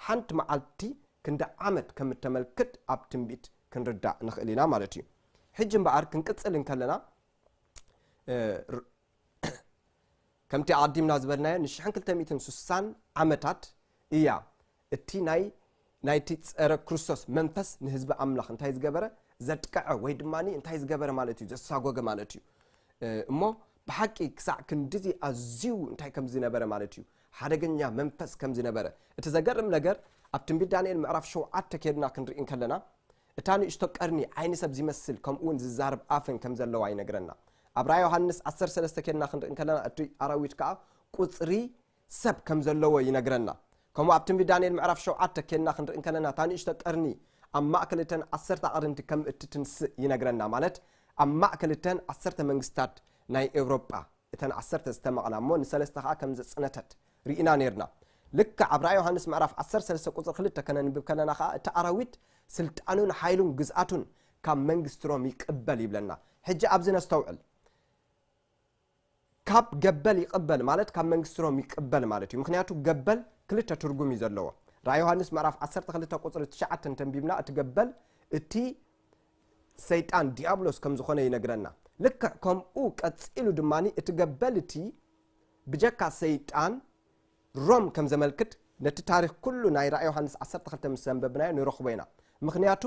ሓንቲ መዓልቲ ክንደ ዓመት ከም ተመልክት ኣብ ትንቢት ክንርዳ ንኽእሊና ማለት እዩ ሕጂ እምበኣር ክንቅጽልን ከለና ከምቲ ዓዲምና ዝበልናዮ ን1260 ዓመታት እያ እቲ ናይቲ ፀረ ክርስቶስ መንፈስ ንህዝቢ ኣምላኽ እንታይ ዝገበረ ዘጥቅዐ ወይ ድማኒ እንታይ ዝገበረ ማለት እዩ ዘሳጎገ ማለት እዩ እሞ ብሓቂ ክሳዕ ክንድዚ ኣዝዩ እንታይ ከም ዝነበረ ማለት እዩ ሓደገኛ መንፈስ ከም ዝነበረ እቲ ዘገርም ነገር ኣብ ትንቢት ዳንኤል ምዕራፍ 7 ከድና ክንሪእን ከለና እታ ንእሽቶ ቀርኒ ዓይኒ ሰብ ዝመስል ከምኡውን ዝዛርብ ኣፍን ከም ዘለዋ ይነግረና ኣብ ራእይ ዮሐንስ 13 ከድና ክንሪእን ከለና እቲ ኣራዊት ከዓ ቁጽሪ ሰብ ከም ዘለዎ ይነግረና ከምኡ ኣብ ትንቢት ዳንኤል ምዕራፍ 7 ከድና ክንሪእን ከለና እታ ንእሽቶ ቀርኒ ኣብ ማእከልተን 10 ኣቅርንቲ ከም እትትንስእ ይነግረና ማለት ኣብ ማእከልተን 10 መንግስታት ናይ ኤውሮጳ እተን 10 ዝተመቕናሞ ንሰለስተ ከዓ ከም ዘጽነተት ሪኢና ነርና ልክ ኣብ ራእይ ዮሐንስ ምዕራፍ 13 ቁጽሪ 2 ከነንብብ ከለና ከዓ እቲ ኣራዊት ስልጣኑን ሓይሉን ግዝኣቱን ካብ መንግስቲ ሮም ይቅበል ይብለና ሕጂ ኣብዚ ነስተውዕል ካብ ገበል ይቅበል ማለት ካብ መንግስቲ ሮም ይቅበል ማለት እዩ ምክንያቱ ገበል ክልተ ትርጉም እዩ ዘለዎ ራእይ ዮሐንስ ምዕራፍ 12 ቁጽሪ 9 ተንቢብና እቲ ገበል እቲ ሰይጣን ዲያብሎስ ከም ዝኾነ ይነግረና ልክ ከምኡ ቀጽኢሉ ድማኒ እቲ ገበል እቲ ብጀካ ሰይጣን ሮም ከም ዘመልክት ነቲ ታሪክ ኩሉ ናይ ራእይ ዮሐንስ 12 ምስ ዘንበብናዮ ንረኽቦ ኢና ምክንያቱ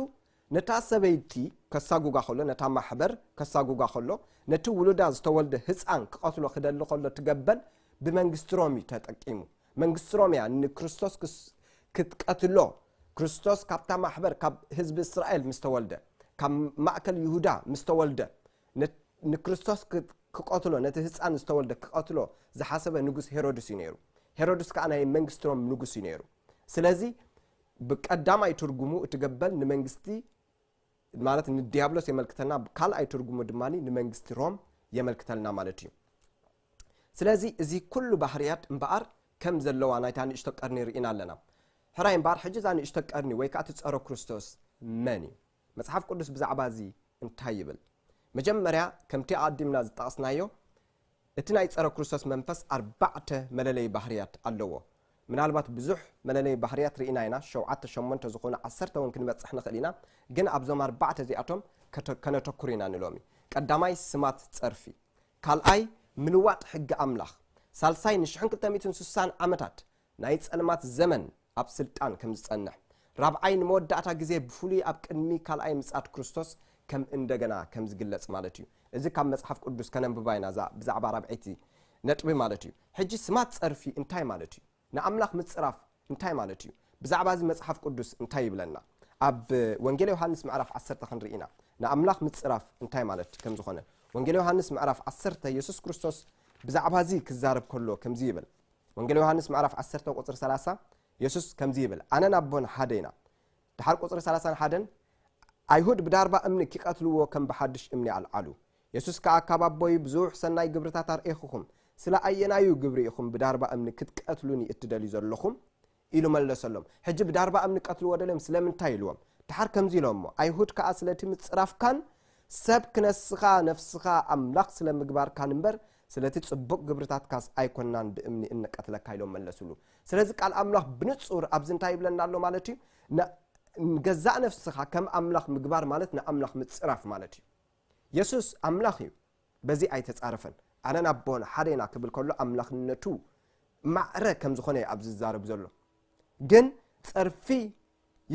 ነታ ሰበይቲ ከሳጉጋ ከሎ ነታ ማሕበር ከሳጉጋ ከሎ ነቲ ውሉዳ ዝተወልደ ህፃን ክቐትሎ ክደሊ ከሎ ትገበል ብመንግስቲ ሮም ተጠቂሙ መንግስቲ ሮም ያ ንክርስቶስ ክትቀትሎ ክርስቶስ ካብታ ማሕበር ካብ ህዝቢ እስራኤል ምስተወልደ ካብ ማእከል ይሁዳ ምስተወልደ ንክርስቶስ ክቀትሎ ነቲ ህፃን ዝተወልደ ክቀትሎ ዝሓሰበ ንጉስ ሄሮድስ እዩ ነይሩ ሄሮድስ ከዓ ናይ መንግስቲ ሮም ንጉስ እዩ ነይሩ ስለዚህ በቀዳማይ ትርጉሙ እትገበል ንመንግስቲ ማለት ንዲያብሎስ የመልክተና ካልአይ ትርጉሙ ድማኒ ንመንግስቲ ሮም የመልክተልና ማለት እዩ ስለዚህ እዚ ኩሉ ባህሪያት እምበኣር ከም ዘለዋ ናይታ ንእሽቶ ቀርኒ ርኢና ኣለና ሕራይ እምበኣር ሕጂ ዛ ንእሽቶ ቀርኒ ወይ ከዓ ትፀረ ክርስቶስ መን እዩ መጽሓፍ ቅዱስ ብዛዕባ እዚ እንታይ ይብል መጀመርያ ከምቲ ኣዲምና ዝጠቕስናዮ እቲ ናይ ፀረ ክርስቶስ መንፈስ 4 መለለይ ባህሪያት ኣለዎ ምናልባት ብዙሕ መለለይ ባህሪያት ርኢና ኢና 7 8 ዝኾኑ 10 እውን ክንበጽሕ ንኽእል ኢና ግን ኣብዞም 4 እዚኣቶም ከነተኩር ኢና ንሎሚ ቀዳማይ ስማት ፀርፊ ካልኣይ ምልዋጥ ሕጊ ኣምላኽ ሳልሳይ ን1260 ዓመታት ናይ ጸልማት ዘመን ኣብ ስልጣን ከም ዝጸንሕ ራብዓይ ንመወዳእታ ግዜ ብፍሉይ ኣብ ቅድሚ ካልኣይ ምጽኣት ክርስቶስ ከም እንደገና ከም ዝግለጽ ማለት እዩ እዚ ካብ መጽሓፍ ቅዱስ ከነንብባይና ብዛዕባ ራብዒቲ ነጥቢ ማለት እዩ ሕጂ ስማት ፀርፊ እንታይ ማለት እዩ ንኣምላኽ ምጽራፍ እንታይ ማለት እዩ ብዛዕባ እዚ መጽሓፍ ቅዱስ እንታይ ይብለና ኣብ ወንጌል ዮሐንስ ምዕራፍ 10 ክንርኢና ንኣምላኽ ምጽራፍ እንታይ ማለት ከም ዝኾነ ወንጌል ዮሐንስ ምዕራፍ 10 ኢየሱስ ክርስቶስ ብዛዕባ እዚ ክዛረብ ከሎ ከምዚ ይብል ወንጌል ዮሐንስ ምዕራፍ 10 ቁጽሪ 30 ኢየሱስ ከምዚ ይብል ኣነን ኣቦን ሓደ ኢና ድሓር ቁጽሪ 31 ኣይሁድ ብዳርባ እምኒ ክቀትልዎ ከም ብሓድሽ እምኒ ኣልዓሉ ኢየሱስ ከዓ ካብ ኣቦይ ብዙሕ ሰናይ ግብርታት ኣርኢኹም ስለ ኣየናዩ ግብሪ ኢኹም ብዳርባ እምኒ ክትቀትሉኒ እትደልዩ ዘለኹም ኢሉ መለሰሎም ሕጂ ብዳርባ እምኒ ቀትልዎ ደለም ስለምንታይ ኢልዎም ድሓር ከምዚ ኢሎሞ ኣይሁድ ከዓ ስለቲ ምጽራፍካን ሰብ ክነስኻ ነፍስኻ ኣምላኽ ስለምግባርካን እምበር ስለቲ ጽቡቕ ግብርታትካስ ኣይኮናን ብእምኒ እንቀትለካ ኢሎም መለሱሉ ስለዚ ቃል ኣምላኽ ብንጹር ኣብዚ እንታይ ይብለና ኣሎ ማለት እዩ ገዛእ ነፍስኻ ከም ኣምላኽ ምግባር ማለት ንኣምላኽ ምጽራፍ ማለት እዩ ኢየሱስ ኣምላኽ እዩ በዚ ኣይተጻረፈን ኣነን ኣቦን ሓደና ክብል ከሎ ኣምላኽነቱ ማዕረ ከም ዝኾነ ኣብዚ ዝዛረብ ዘሎ ግን ፀርፊ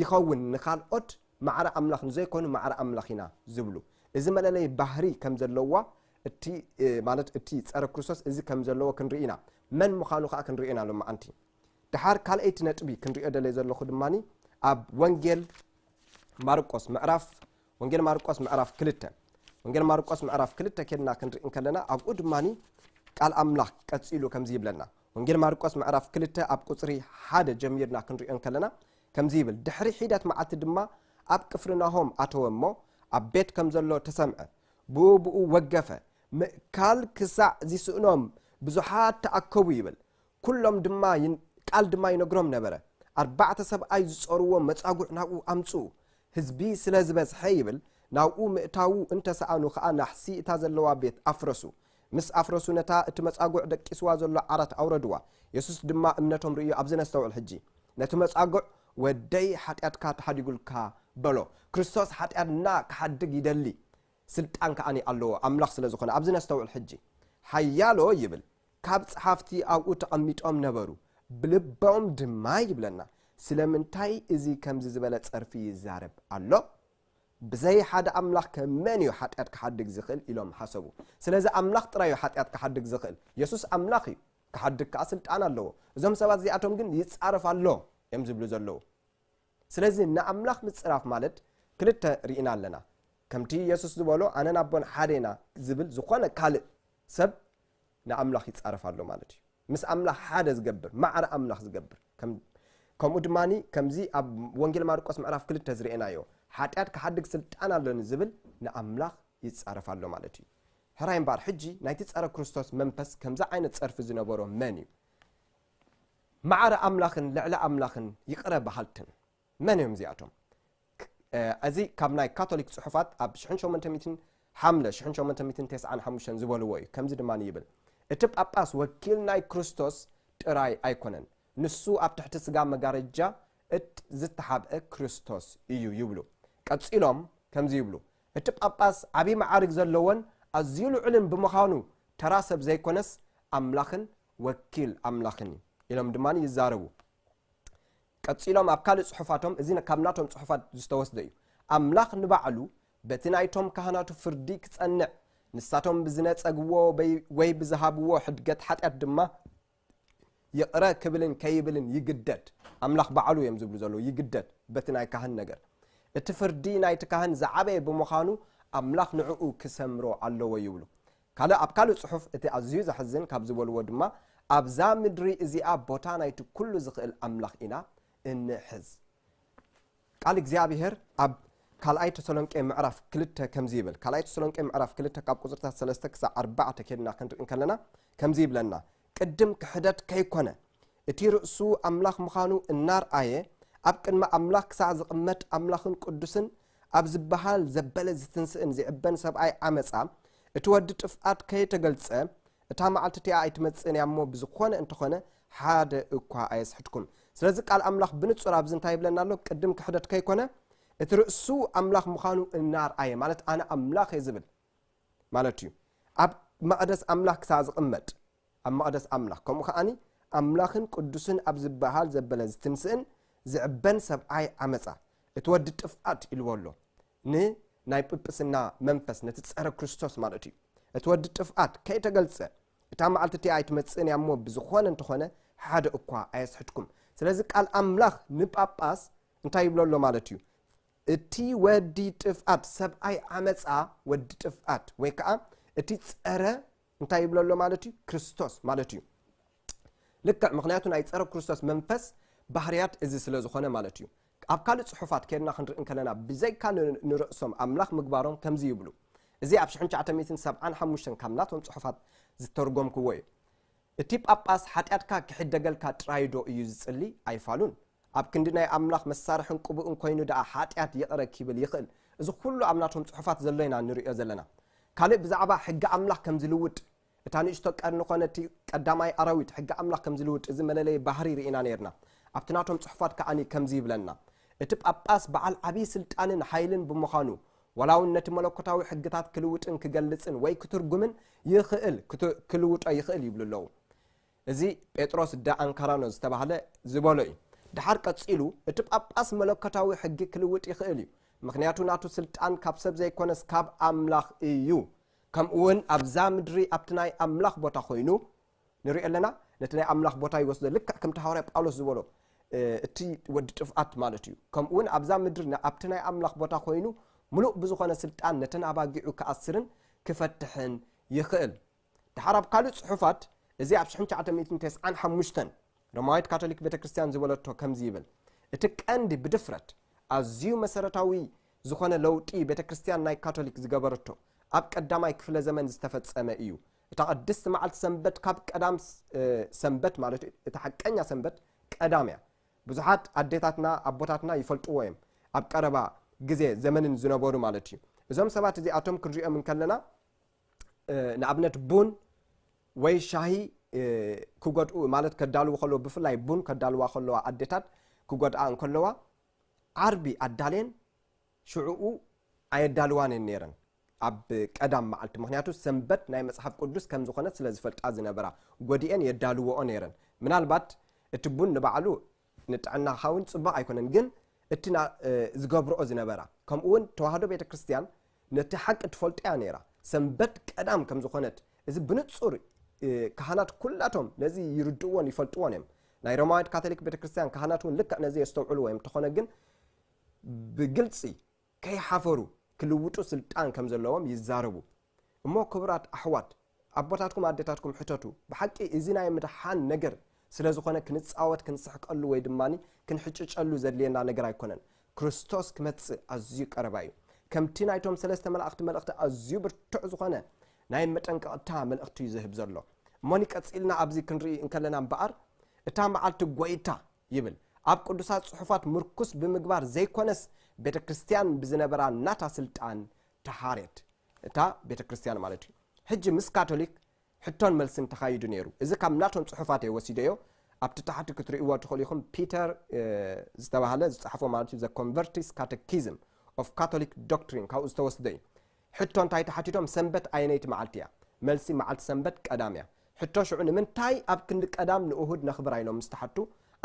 ይኸውን ንኻልኦት ማዕረ ኣምላኽ ንዘይኮኑ ማዕረ ኣምላኽ ኢና ዝብሉ እዚ መለለይ ባህሪ ከም ዘለዋ እቲ ማለት እቲ ፀረ ክርስቶስ እዚ ከም ዘለዎ ክንርኢና መን ምዃኑ ከዓ ክንርኢና ሎማዓንቲ ድሓር ካልአይቲ ነጥቢ ክንርኢዮ ደለይ ዘለኹ ድማኒ ኣብ ወንጌል ማርቆስ ምዕራፍ ወንጌል ማርቆስ ምዕራፍ 2 ወንጌል ማርቆስ ምዕራፍ 2 ከና ክንርኢ እንከለና አብኡ ድማኒ ቃል አምላክ ቀጽሉ ከምዚ ይብለና ወንጌል ማርቆስ ምዕራፍ 2 አብ ቁጽሪ 1 ጀሚርና ክንርኢ እንከለና ከምዚ ይብል ድሕሪ ሒደት መዓልቲ ድማ አብ ቅፍርናሆም አተወሞ አብ ቤት ከም ዘሎ ተሰምዐ ብኡ ወገፈ ምእካል ክሳዕ ዝስእኖም ብዙሓት ተአከቡ ይብል ኩሎም ድማ ቃል ድማ ይነግሮም ነበረ 4 ሰብኣይ ዝጾርዎ መጻጉዕ ናኡ አምጹ ህዝቢ ስለ ዝበዝሐ ይብል ናኡ ምእታው እንተሰኣኑ ከዓ ናሕሲ እታ ዘለዋ ቤት አፍረሱ ምስ አፍረሱ ነታ እቲ መጻጉዕ ደቂስዋ ዘሎ ዓራት አውረድዋ ኢየሱስ ድማ እምነቶም ርእዩ ኣብ ዝነስተውዕል ሕጂ ነቲ መጻጉዕ ወደይ ሓጢአትካ ተሓዲጉልካ በሎ ክርስቶስ ሓጢአትና ክሓድግ ይደሊ ስልጣን ከኣኒ ኣለዎ አምላኽ ስለ ዝኾነ ኣብ ዝነስተውዕል ሕጂ ሓያሎ ይብል ካብ ጸሓፍቲ ኣብኡ ተቐሚጦም ነበሩ ብልቦም ድማ ይብለና ስለምንታይ እዚ ከምዚ ዝበለ ጸርፊ ይዛረብ ኣሎ ብዘይ ሓደ አምላኽ ከመን እዩ ሓጢአት ክሓድግ ዝኽእል ኢሎም ሓሰቡ ስለዚ አምላኽ ጥራዩ ሓጢአት ክሓድግ ዝኽእል ኢየሱስ አምላኽ እዩ ክሓድግ ከዓ ስልጣን ኣለዎ እዞም ሰባት እዚኣቶም ግን ይጻረፍ ኣሎ እዮም ዝብሉ ዘለዉ ስለዚ ንአምላኽ ምጽራፍ ማለት ክልተ ርኢና ኣለና ከምቲ ኢየሱስ ዝበሎ ኣነ ናቦን ሓደና ዝብል ዝኾነ ካልእ ሰብ ንአምላኽ ይጻረፍ ኣሎ ማለት እዩ ምስ አምላኽ ሓደ ዝገብር ማዕረ አምላኽ ዝገብር ከምኡ ድማኒ ከምዚ ኣብ ወንጌል ማርቆስ ምዕራፍ 2 ዝርኤናዮ ሓጢአት ክሓድግ ስልጣን ኣለኒ ዝብል ንአምላኽ ይጻረፍ ኣሎ ማለት እዩ ሕራይ እምበር ሕጂ ናይቲ ጸረ ክርስቶስ መንፈስ ከምዛ ዓይነት ጸርፊ ዝነበሮ መን እዩ ማዕረ አምላኽን ልዕሊ አምላኽን ይቕረ ባህልትን መን እዮም እዚኣቶም እዚ ካብ ናይ ካቶሊክ ጽሑፋት ኣብ 1895 ዝበልዎ እዩ ከምዚ ድማኒ ይብል እቲ ጳጳስ ወኪል ናይ ክርስቶስ ጥራይ ኣይኮነን ንሱ ኣብ ትሕቲ ስጋ መጋረጃ ዝተሓብአ ክርስቶስ እዩ ይብሉ ቀጺሎም ከምዚ ይብሉ እቲ ጳጳስ ዓቢ ማዕርግ ዘለዎን ኣዝዩ ልዑልን ብምዃኑ ተራ ሰብ ዘይኮነስ አምላኽን ወኪል አምላኽን ኢሎም ድማኒ ይዛረቡ ቀጺሎም ኣብ ካልእ ጽሑፋቶም እዚ ካብ ናቶም ጽሑፋት ዝተወስደ እዩ አምላኽ ንባዕሉ በቲ ናይቶም ካህናቱ ፍርዲ ክጸንዕ ንሳቶም ብዝነጸግዎ ወይ ብዝሃብዎ ሕድገት ሓጢአት ድማ ይቕረ ክብልን ከይብልን ይግደድ አምላኽ ባዕሉ እዮም ዝብሉ ዘለዉ ይግደድ በቲ ናይ ካህን ነገር እቲ ፍርዲ ናይቲ ካህን ዝዓበየ ብምዃኑ አምላኽ ንዕኡ ክሰምሮ ኣለዎ ይብሉ ኣብ ካልእ ጽሑፍ እቲ ኣዝዩ ዘሕዝን ካብ ዝበልዎ ድማ ኣብዛ ምድሪ እዚኣ ቦታ ናይቲ ኩሉ ዝኽእል አምላኽ ኢና እንሕዝ ቃል እግዚአብሔር ኣብ ካልኣይ ተሰሎንቄ ምዕራፍ 2 ከምዚ ይብል ካልኣይ ተሰሎንቄ ምዕራፍ 2 ካብ ቁጽርታት 3 ክሳብ 4 ከድና ክንርኢ ከለና ከምዚ ይብለና ቅድም ክሕደት ከይኮነ እቲ ርእሱ አምላኽ ምዃኑ እናርአየ ኣብ ቅድሚ አምላኽ ክሳዕ ዝቕመጥ አምላኽን ቅዱስን ኣብ ዝበሃል ዘበለ ዝትንስእን ዝዕበን ሰብኣይ ዓመፃ እቲ ወዲ ጥፍኣት ከይተገልጸ እታ መዓልቲ እቲኣ ኣይትመጽእን እያ እሞ ብዝኾነ እንተኾነ ሓደ እኳ ኣየስሕትኩም ስለዚ ቃል አምላኽ ብንጹር ኣብዚ እንታይ ይብለና ኣሎ ቅድም ክሕደት ከይኮነ እቲ ርእሱ አምላኽ ምዃኑ እናርአየ ማለት ኣነ አምላኽ እየ ዝብል ማለት እዩ ኣብ መቕደስ አምላኽ ክሳዕ ዝቕመጥ ኣብ መቕደስ አምላኽ ከምኡ ከዓኒ አምላኽን ቅዱስን ኣብ ዝበሃል ዘበለ ዝትንስእን ዝዕበን ሰብኣይ ዓመፃ እቲ ወዲ ጥፍኣት ኢልዎ ኣሎ ንናይ ጵጵስና መንፈስ ነቲ ጸረ ክርስቶስ ማለት እዩ እቲ ወዲ ጥፍኣት ከይተገልጸ እታ መዓልቲ እቲኣ ኣይትመጽእን እያ እሞ ብዝኾነ እንተኾነ ሓደ እኳ ኣየስሕትኩም ስለዚ ቃል አምላኽ ንጳጳስ እንታይ ይብሎ ኣሎ ማለት እዩ እቲ ወዲ ጥፍኣት ሰብኣይ ዓመፃ ወዲ ጥፍኣት ወይ ከዓ እቲ ጸረ እንታይ ይብሎ ኣሎ ማለት እዩ ክርስቶስ ማለት እዩ ልክዕ ምክንያቱ ናይ ጸረ ክርስቶስ መንፈስ ባህርያት እዚ ስለ ዝኾነ ማለት እዩ ኣብ ካልእ ጽሑፋት ከድና ክንርኢ ከለና ብዘይካ ንርእሶም አምላኽ ምግባሮም ከምዚ ይብሉ እዚ ኣብ 1975 ካብ ናቶም ጽሑፋት ዝተርጎምክዎ እዩ እቲ ጳጳስ ሓጢአትካ ክሕደገልካ ጥራይዶ እዩ ዝጽሊ ኣይፋሉን ኣብ ክንዲ ናይ አምላኽ መሳርሕን ቅቡእን ኮይኑ ደኣ ሓጢአት ይቕረ ክብል ይኽእል እዚ ኩሉ ኣብ ናቶም ጽሑፋት ዘሎ ኢና ንሪኦ ዘለና ካልእ ብዛዕባ ሕጊ አምላኽ ከም ዝልውጥ እታ ንእሽቶ ቀርኒ ኮነቲ ቀዳማይ ኣራዊት ሕጊ አምላኽ ከም ዝልውጥ እዚ መለለይ ባህሪ ርኢና ነርና ኣብቲ ናቶም ጽሑፋት ከዓኒ ከምዚ ይብለና እቲ ጳጳስ በዓል ዓብይ ስልጣንን ሓይልን ብምዃኑ ወላውን ነቲ መለኮታዊ ሕግታት ክልውጥን ክገልጽን ወይ ክትርጉምን ይኽእል ክልውጦ ይኽእል ይብሉ ኣለዉ እዚ ጴጥሮስ ዳኣንካራኖ ዝተባህለ ዝበሎ እዩ ድሓር ቀጺሉ እቲ ጳጳስ መለኮታዊ ሕጊ ክልውጥ ይኽእል እዩ ምክንያቱ ናቱ ስልጣን ካብ ሰብ ዘይኮነስ ካብ አምላኽ እዩ ከምኡውን ኣብዛ ምድሪ ኣብቲ ናይ አምላኽ ቦታ ኮይኑ ንሪኦ ኣለና ነቲ ናይ አምላኽ ቦታ ይወስዶ ልክዕ ከምቲ ሐዋርያ ጳውሎስ ዝበሎ እቲ ወዲ ጥፍኣት ማለት እዩ ከምኡውን ኣብዛ ምድር ኣብቲ ናይ ኣምላኽ ቦታ ኮይኑ ሙሉእ ብዝኾነ ስልጣን ነተን ኣባጊዑ ክኣስርን ክፈትሕን ይኽእል ድሓር ኣብ ካልእ ጽሑፋት እዚ ኣብ 1995 ሮማዊት ካቶሊክ ቤተክርስትያን ዝበለቶ ከምዚ ይብል እቲ ቀንዲ ብድፍረት ኣዝዩ መሰረታዊ ዝኾነ ለውጢ ቤተክርስትያን ናይ ካቶሊክ ዝገበረቶ ኣብ ቀዳማይ ክፍለ ዘመን ዝተፈጸመ እዩ እታ ቅድስቲ መዓልቲ ሰንበት ካብ ቀዳም ሰንበት ማለት እቲ ሓቀኛ ሰንበት ቀዳምያ ብዙሓት ኣዴታትና ኣቦታትና ይፈልጥዎ እዮም ኣብ ቀረባ ግዜ ዘመንን ዝነበሩ ማለት እዩ እዞም ሰባት እዚኣቶም ክንሪኦም እንከለና ንኣብነት ቡን ወይ ሻሂ ክጎድኡ ማለት ከዳልዎ ከለዎ ብፍላይ ቡን ከዳልዋ ከለዋ ኣዴታት ክጎድኣ እንከለዋ ዓርቢ ኣዳሌን ሽዑኡ ኣየዳልዋን ነይረን ኣብ ቀዳም መዓልቲ ምክንያቱ ሰንበት ናይ መጽሓፍ ቅዱስ ከም ዝኾነ ስለ ዝፈልጣ ዝነበራ ጎዲአን የዳልዎኦ ነይረን ምናልባት እቲ ቡን ንባዕሉ ንጥዕና ኻውን ጽቡቕ ኣይኮነን ግን እቲ ዝገብርኦ ዝነበራ ከምኡውን ተዋህዶ ቤተክርስትያን ነቲ ሓቂ ትፈልጥያ ነይራ ሰንበት ቀዳም ከም ዝኾነት እዚ ብንጹር ካህናት ኩላቶም ነዚ ይርድእዎን ይፈልጥዎን እዮም ናይ ሮማዊት ካቶሊክ ቤተክርስትያን ካህናት እውን ልክዕ ነዚ የስተውዕሉ ወይም ተኾነ ግን ብግልፂ ከይሓፈሩ ክልውጡ ስልጣን ከም ዘለዎም ይዛረቡ እሞ ክቡራት ኣሕዋት ኣቦታትኩም ኣዴታትኩም ሕተቱ ብሓቂ እዚ ናይ ምድሓን ነገር ስለ ዝኾነ ክንጻወት ክንስሕቀሉ ወይ ድማኒ ክንሕጭጨሉ ዘድልየና ነገር ኣይኮነን ክርስቶስ ክመጽእ ኣዝዩ ቀረባ እዩ ከምቲ ናይቶም ሰለስተ መላእኽቲ መልእኽቲ ኣዝዩ ብርቱዕ ዝኾነ ናይ መጠንቀቕታ መልእኽቲ እዩ ዝህብ ዘሎ እሞኒ ቀፂልና ኣብዚ ክንርኢ እንከለና እምበኣር እታ መዓልቲ ጐይታ ይብል ኣብ ቅዱሳት ጽሑፋት ምርኩስ ብምግባር ዘይኮነስ ቤተክርስትያን ብዝነበራ ናታ ስልጣን ተሓርየት እታ ቤተክርስትያን ማለት እዩ ሕጂ ምስ ካቶሊክ ሕቶን መልስን ተኻይዱ ነይሩ እዚ ካብ ናቶም ጽሑፋት ወሲደዮ ኣብቲ ታሕቲ ክትርእይዎ ትኽእሉ ኢኹም ፒተር ዝተባህለ ዝጻሕፎ ማለት እዩ ዘ ኮንቨርቲስ ካቴኪዝም ኦፍ ካቶሊክ ዶክትሪን ካብኡ ዝተወስደ እዩ ሕቶ እንታይ ተሓቲቶም ሰንበት ኣየነይቲ መዓልቲ እያ መልሲ መዓልቲ ሰንበት ቀዳም እያ ሕቶ ሽዑ ንምንታይ ኣብ ክንዲ ቀዳም ንእሁድ ነኽብራ ኢሎም ምስተሓቱ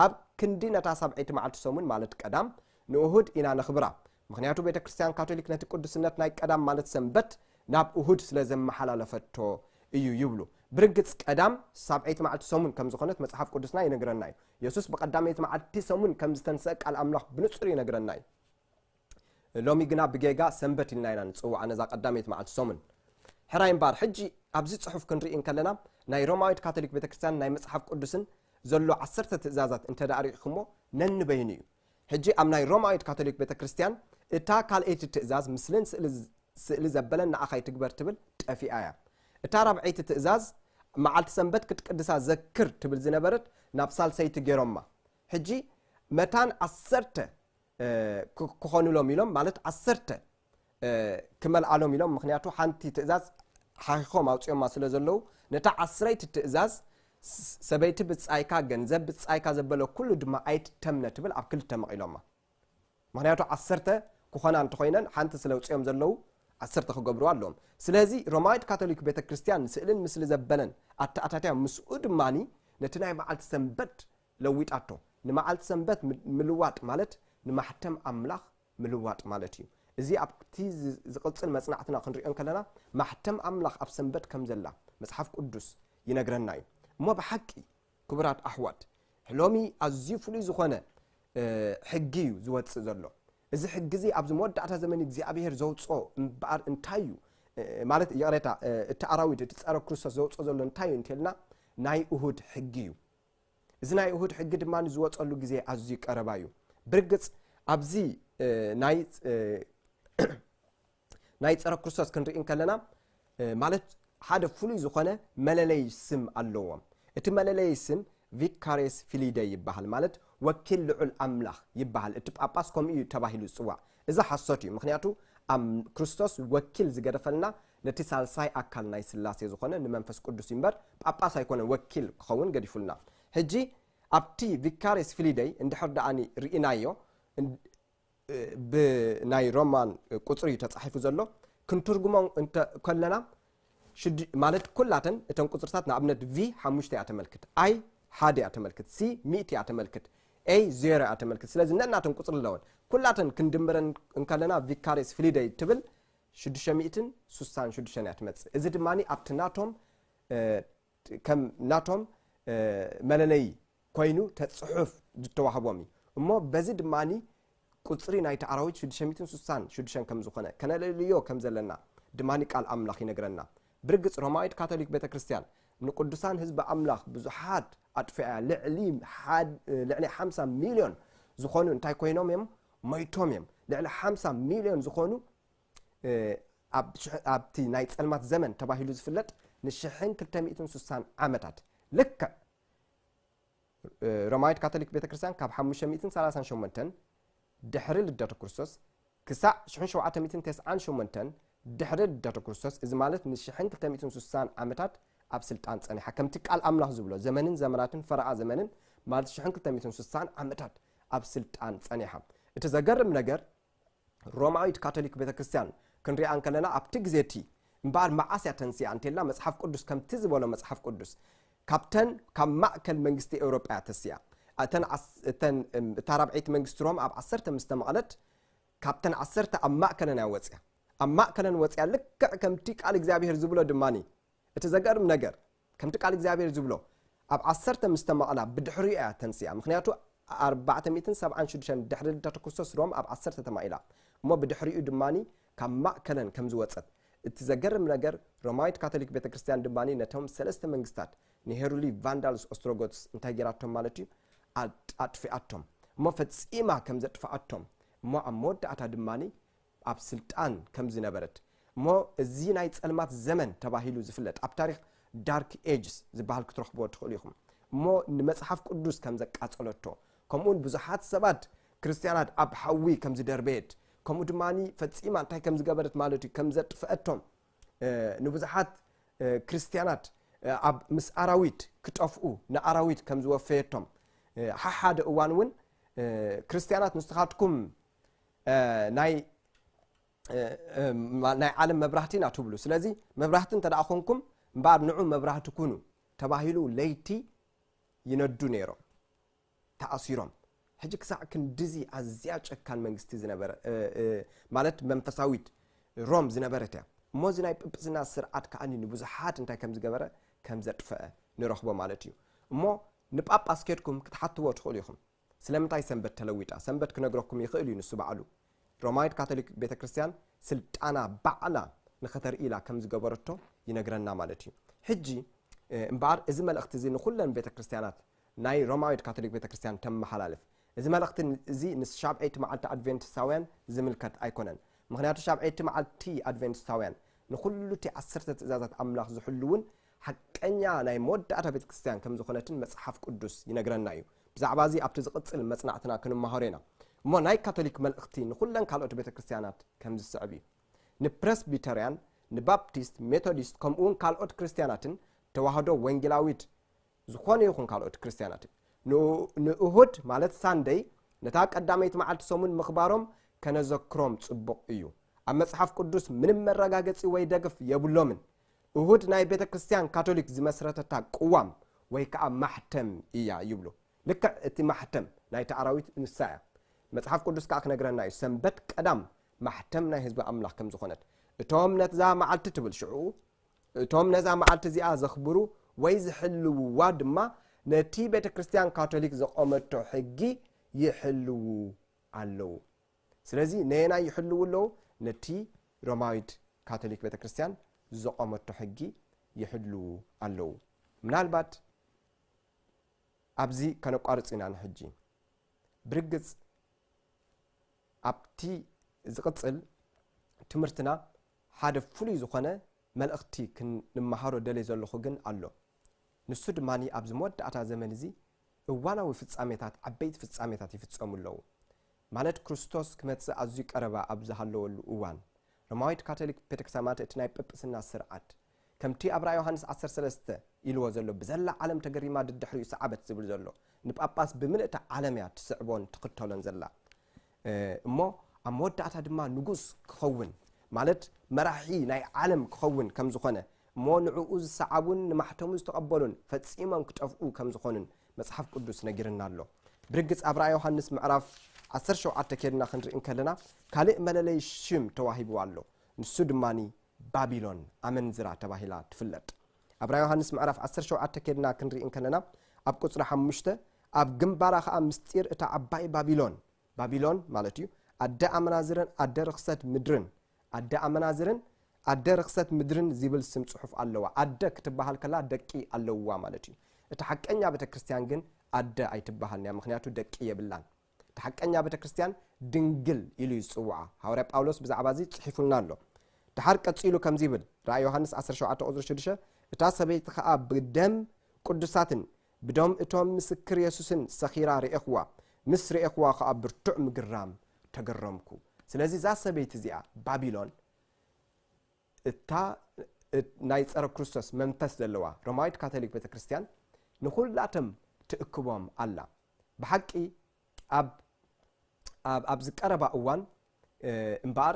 ኣብ ክንዲ ነታ ሰብዒቲ መዓልቲ ሰሙን ማለት ቀዳም ንእሁድ ኢና ነኽብራ ምክንያቱ ቤተክርስትያን ካቶሊክ ነቲ ቅዱስነት ናይ ቀዳም ማለት ሰንበት ናብ እሁድ ስለ ዘመሓላለፈቶ እዩ ይብሉ ብርግጽ ቀዳም ሰብዒቲ መዓልቲ ሰሙን ከም ዝኾነት መጽሓፍ ቅዱስና ይነግረና እዩ ኢየሱስ በቀዳመይቲ መዓልቲ ሰሙን ከም ዝተንስአ ቃል ኣምላኽ ብንጹር ይነግረና እዩ ሎሚ ግና ብጌጋ ሰንበት ኢልና ኢና ንጽዋዕ ነዛ ቀዳመይቲ መዓልቲ ሰሙን ሕራይ እምበር ሕጂ ኣብዚ ጽሑፍ ክንርኢ እንከለና ናይ ሮማዊት ካቶሊክ ቤተክርስትያን ናይ መጽሓፍ ቅዱስን ዘሎ 10 ትእዛዛት እንተዳሪእኹሞ ነንበይን እዩ ሕጂ ኣብ ናይ ሮማዊት ካቶሊክ ቤተክርስትያን እታ ካልአይቲ ትእዛዝ ምስልን ስእሊ ዘበለን ንኣኻይ ትግበር ትብል ጠፊኣ እያ እታ ራብዓይቲ ትእዛዝ መዓልቲ ሰንበት ክትቅድሳ ዘክር ትብል ዝነበረት ናብ ሳልሰይቲ ገይሮማ ሕጂ መታን 10 ክኾኑሎም ኢሎም ማለት 10 ክመልኣሎም ኢሎም ምክንያቱ ሓንቲ ትእዛዝ ሓኺኾም ኣውፅኦማ ስለ ዘለዉ ነታ 10ይቲ ትእዛዝ ሰበይቲ ብጻይካ ገንዘብ ብጻይካ ዘበለ ኩሉ ድማ ኣይትተምነ ትብል ኣብ ክልተ መቒሎማ ምክንያቱ 10 ክኾና እንተኾይነን ሓንቲ ስለ ውፅኦም ዘለዉ 10 ክገብሩ ኣለዎም ስለዚ ሮማዊት ካቶሊክ ቤተክርስትያን ስእልን ምስሊ ዘበለን ኣተኣታትያ ምስኡ ድማኒ ነቲ ናይ መዓልቲ ሰንበት ለዊጣቶ ንመዓልቲ ሰንበት ምልዋጥ ማለት ንማሕተም ኣምላኽ ምልዋጥ ማለት እዩ እዚ ኣብቲ ዝቕፅል መጽናዕትና ክንሪኦም ከለና ማሕተም ኣምላኽ ኣብ ሰንበት ከም ዘላ መጽሓፍ ቅዱስ ይነግረና እዩ እሞ ብሓቂ ክቡራት ኣሕዋት ሎሚ ኣዝዩ ፍሉይ ዝኾነ ሕጊ እዩ ዝወፅእ ዘሎ እዚ ሕጊ እዚ ኣብዚ መወዳእታ ዘመን እግዚኣብሔር ዘውፅኦ እምበኣር እንታይ እዩ ማለት የቕሬታ እቲ ኣራዊት እቲ ፀረ ክርስቶስ ዘውፅኦ ዘሎ እንታይ እዩ እንተልና ናይ እሁድ ሕጊ እዩ እዚ ናይ እሁድ ሕጊ ድማ ዝወፀሉ ግዜ ኣዝዩ ቀረባ እዩ ብርግጽ ኣብዚ ናይ ፀረ ክርስቶስ ክንርኢ ከለና ማለት ሓደ ፍሉይ ዝኾነ መለለይ ስም ኣለዎም እቲ መለለይ ስም ቪካሬስ ፊሊደይ ይበሃል ማለት ወኪል ልዑል ኣምላኽ ይበሃል እቲ ጳጳስ ከምኡ ተባሂሉ ዝፅዋዕ እዚ ሓሶት እዩ ምክንያቱ ክርስቶስ ወኪል ዝገደፈልና ነቲ ሳልሳይ ኣካል ናይ ስላሴ ዝኾነ ንመንፈስ ቅዱስ እምበር ጳጳስ ኣይኮነን ወኪል ክኸውን ገዲፉልና ሕጂ ኣብቲ ቪካሬስ ፊሊደይ እንድሕር ደኣኒ ርኢናዮ ብናይ ሮማን ቁፅሪ ተጻሒፉ ዘሎ ክንትርጉሞ ከለና ማለት ኩላተን እተን ቁፅርታት ንኣብነት ቪ 5 እያ ተመልክት ኣይ 1 እያ ተመልክት ሲ 100 እያ ተመልክት ኤ 0 እያ ተመልክት ስለዚ ነናተን ቁፅሪ ኣለወን ኩላተን ክንድምረን እንከለና ቪካሬስ ፊሊደይ ትብል 666 እያ ትመጽእ እዚ ድማኒ ኣብቲ ናቶም ከም ናቶም መለለይ ኮይኑ ተጽሑፍ ዝተዋህቦም እሞ በዚ ድማኒ ቁጽሪ ናይቲ ኣራዊት 666 ከም ዝኾነ ከነለልዮ ከም ዘለና ድማኒ ቃል ኣምላኽ ይነግረና ብርግጽ ሮማዊት ካቶሊክ ቤተክርስትያን ንቅዱሳን ህዝቢ ኣምላኽ ብዙሓት ኣጥፍያ ልዕሊ 50 ሚልዮን ዝኾኑ እንታይ ኮይኖም እዮም ሞይቶም እዮም ልዕሊ 50 ሚልዮን ዝኾኑ ኣብቲ ናይ ጸልማት ዘመን ተባሂሉ ዝፍለጥ ን1260 ዓመታት ልክዕ ሮማዊት ካቶሊክ ቤተክርስትያን ካብ 538 ድሕሪ ልደተ ክርስቶስ ክሳብ 1798 ድሕሪ ልደተ ክርስቶስ እዚ ማለት ን1260 ዓመታት ኣብ ስልጣን ጸኒሓ ከምቲ ቃል ኣምላኽ ዝብሎ ዘመንን ዘመናትን ፈርዓ ዘመንን ማለት 1260 ዓመታት ኣብ ስልጣን ጸኒሓ እቲ ዘገርም ነገር ሮማዊት ካቶሊክ ቤተክርስትያን ክንሪኣ እንከለና ኣብቲ ግዜቲ እምበኣር መዓስያ ተንስያ እንተልና መጽሓፍ ቅዱስ ከምቲ ዝበሎ መጽሓፍ ቅዱስ ካብተን ካብ ማእከል መንግስቲ ኤውሮጳያ ተስያ እታ ራብዒት መንግስቲ ሮም ኣብ 10 ምስ ተመቕለት ካብተን 10 ኣብ ማእከለን ወፅያ ኣብ ማእከለን ወፅያ ልክዕ ከምቲ ቃል እግዚአብሔር ዝብሎ ድማኒ እቲ ዘገርም ነገር ከምቲ ቃል እግዚአብሔር ዝብሎ ኣብ 10 ምስ ተመቕላ ብድሕሪኡ እያ ተንስያ ምክንያቱ 476 ድሕሪ ልደተ ክርስቶስ ሮም ኣብ 10 ተማኢላ እሞ ብድሕሪኡ ድማኒ ካብ ማእከለን ከም ዝወፀት እቲ ዘገርም ነገር ሮማዊት ካቶሊክ ቤተክርስትያን ድማኒ ነቶም ሰለስተ መንግስታት ኒሄሩሊ ቫንዳልስ ኦስትሮጎትስ እንታይ ጌራቶም ማለት እዩ ኣጥፊኣቶም እሞ ፈጺማ ከም ዘጥፋኣቶም እሞ ኣብ መወዳእታ ድማኒ ኣብ ስልጣን ከም ዝነበረት እሞ እዚ ናይ ጸልማት ዘመን ተባሂሉ ዝፍለጥ ኣብ ታሪክ ዳርክ ኤጅስ ዝበሃል ክትረኽቦ ትኽእሉ ኢኹም እሞ ንመጽሓፍ ቅዱስ ከም ዘቃጸለቶ ከምኡን ብዙሓት ሰባት ክርስቲያናት ኣብ ሓዊ ከም ዝደርበየት ከምኡ ድማኒ ፈጺማ እንታይ ከም ዝገበረት ማለት እዩ ከም ዘጥፍአቶም ንብዙሓት ክርስቲያናት ኣብ ምስ ኣራዊት ክጠፍኡ ንኣራዊት ከም ዝወፈየቶም ሓደ እዋን እውን ክርስቲያናት ንስኻትኩም ናይ ዓለም መብራህቲ ኢና ትብሉ ስለዚ መብራህቲ እንተደኣኾንኩም እምበኣር ንዑ መብራህቲ ኩኑ ተባሂሉ ለይቲ ይነዱ ነይሮም ተኣሲሮም ሕጂ ክሳዕ ክንድዚ ኣዝያ ጨካን መንግስቲ ዝነበረ ማለት መንፈሳዊት ሮም ዝነበረት እያ እሞ እዚ ናይ ጵጵስና ስርዓት ከኣኒ ንብዙሓት እንታይ ከም ዝገበረ ከም ዘጥፍአ ንረኽቦ ማለት እዩ እሞ ንጳጳስ ከድኩም ክትሓትዎ ትኽእሉ ኢኹም ስለምንታይ ሰንበት ተለዊጣ ሰንበት ክነግረኩም ይኽእል እዩ ንሱ በዓሉ ሮማዊት ካቶሊክ ቤተክርስትያን ስልጣና ባዕላ ንኸተርኢላ ከም ዝገበረቶ ይነግረና ማለት እዩ ሕጂ እምበኣር እዚ መልእኽቲ እዚ ንኩለን ቤተክርስትያናት ናይ ሮማዊት ካቶሊክ ቤተክርስትያን ተመሓላልፍ እዚ መልእኽቲ እዚ ንሻብዒቲ መዓልቲ ኣድቬንቲስታውያን ዝምልከት ኣይኮነን ምክንያቱ ሻብዒቲ መዓልቲ ኣድቬንቲስታውያን ንኩሉ እቲ 10 ትእዛዛት ኣምላኽ ዝሕልውን ሓቀኛ ናይ መወዳእታ ቤተክርስትያን ከም ዝኾነትን መጽሓፍ ቅዱስ ይነግረና እዩ ብዛዕባ እዚ ኣብቲ ዝቕጽል መጽናዕትና ክንመሃሮ ኢና እሞ ናይ ካቶሊክ መልእኽቲ ንኩለን ካልኦት ቤተክርስትያናት ከም ዝስዕብ እዩ ንፕሬስቢተርያን ንባፕቲስት ሜቶዲስት ከምኡውን ካልኦት ክርስቲያናትን ተዋህዶ ወንጌላዊት ዝኾነ ይኹን ካልኦት ክርስቲያናትን ንእሁድ ማለት ሳንደይ ነታ ቀዳመይቲ መዓልቲ ሰሙን ምኽባሮም ከነዘክሮም ጽቡቕ እዩ ኣብ መጽሓፍ ቅዱስ ምንም መረጋገፂ ወይ ደገፍ የብሎምን እሁድ ናይ ቤተክርስትያን ካቶሊክ ዝመስረተታ ቅዋም ወይ ከዓ ማሕተም እያ ይብሉ ልክዕ እቲ ማሕተም ናይቲ ኣራዊት ንሳ እያ መጽሓፍ ቅዱስ ከዓ ክነግረና እዩ ሰንበት ቀዳም ማሕተም ናይ ህዝቢ ኣምላኽ ከም ዝኾነት እቶም ነዛ መዓልቲ ትብል ሽዑ እቶም ነዛ መዓልቲ እዚኣ ዘኽብሩ ወይ ዝሕልውዋ ድማ ነቲ ቤተክርስትያን ካቶሊክ ዘቆመቶ ሕጊ ይሕልው ኣለዉ ስለዚ ነየና ይሕልው ኣለዉ ነቲ ሮማዊት ካቶሊክ ቤተክርስትያን ዘቆመቶ ሕጊ ይሕልው ኣለዉ ምናልባት ኣብዚ ከነቋርጽ ኢና ንሕጂ ብርግጽ ኣብቲ ዝቕጽል ትምህርትና ሓደ ፍሉይ ዝኾነ መልእኽቲ ክንመሃሮ ደልየ ዘለኹ ግን ኣሎ ንሱ ድማኒ ኣብዚ መወዳእታ ዘመን እዚ እዋናዊ ፍጻሜታት ዓበይቲ ፍጻሜታት ይፍጸሙ ኣለዉ ማለት ክርስቶስ ክመጽእ ኣዝዩ ቀረባ ኣብ ዝሃለወሉ እዋን ሮማዊት ካቶሊክ ቤተክርስትያን ማለት እቲ ናይ ጵጵስና ስርዓት ከምቲ ኣብ ራእይ ዮሃንስ 13 ኢልዎ ዘሎ ብዘላ ዓለም ተገሪማ ድድሕሪኡ ሰዓበት ዝብል ዘሎ ንጳጳስ ብምልእቲ ዓለም እያ ትስዕቦን ትኽተሎን ዘላ እሞ ኣብ መወዳእታ ድማ ንጉስ ክኸውን ማለት መራሒ ናይ ዓለም ክኸውን ከም ዝኾነ እሞ ንዕኡ ዝሰዓቡን ንማሕተሙ ዝተቐበሉን ፈጺሞም ክጠፍኡ ከም ዝኾኑን መጽሓፍ ቅዱስ ነጊርና ኣሎ ብርግጽ ኣብ ራእይ ዮሃንስ ምዕራፍ 17 ከድና ክንርኢ ከለና ካልእ መለለይ ሽም ተዋሂብዎ ኣሎ ንሱ ድማኒ ባቢሎን ኣመንዝራ ተባሂላ ትፍለጥ ኣብ ራእይ ዮሃንስ ምዕራፍ 17 ከድና ክንርኢ ከለና ኣብ ቁጽሪ 5 ኣብ ግንባራ ከዓ ምስጢር እታ ዓባይ ባቢሎን ማለት እዩ ኣደ ኣመናዝርን ኣደ ርክሰት ምድርን ኣደ ኣመናዝርን ኣደ ርክሰት ምድርን ዝብል ስም ጽሑፍ ኣለዋ ኣደ ክትበሃል ከላ ደቂ ኣለዋ ማለት እዩ እቲ ሓቀኛ ቤተክርስትያን ግን ኣደ ኣይትበሃልንያ ምክንያቱ ደቂ የብላን እቲ ሓቀኛ ቤተክርስትያን ድንግል ኢሉ ይጽውዓ ሐዋርያ ጳውሎስ ብዛዕባ እዚ ጽሒፉልና ኣሎ ድሓር ቀጺሉ ከም ዝብል ራእይ ዮሐንስ 17:6 እታ ሰበይቲ ከዓ ብደም ቅዱሳትን ብደም እቶም ምስክር ኢየሱስን ሰኺራ ርኤኽዋ ምስ ርኤኽዋ ከዓ ብርቱዕ ምግራም ተገረምኩ ስለዚህ ዛ ሰበይቲ እዚኣ ባቢሎን እታ ናይ ፀረ ክርስቶስ መንፈስ ዘለዋ ሮማዊት ካቶሊክ ቤተክርስትያን ንኹላቶም ትእክቦም ኣላ ብሓቂ ኣብ ዝቀረባ እዋን እምባር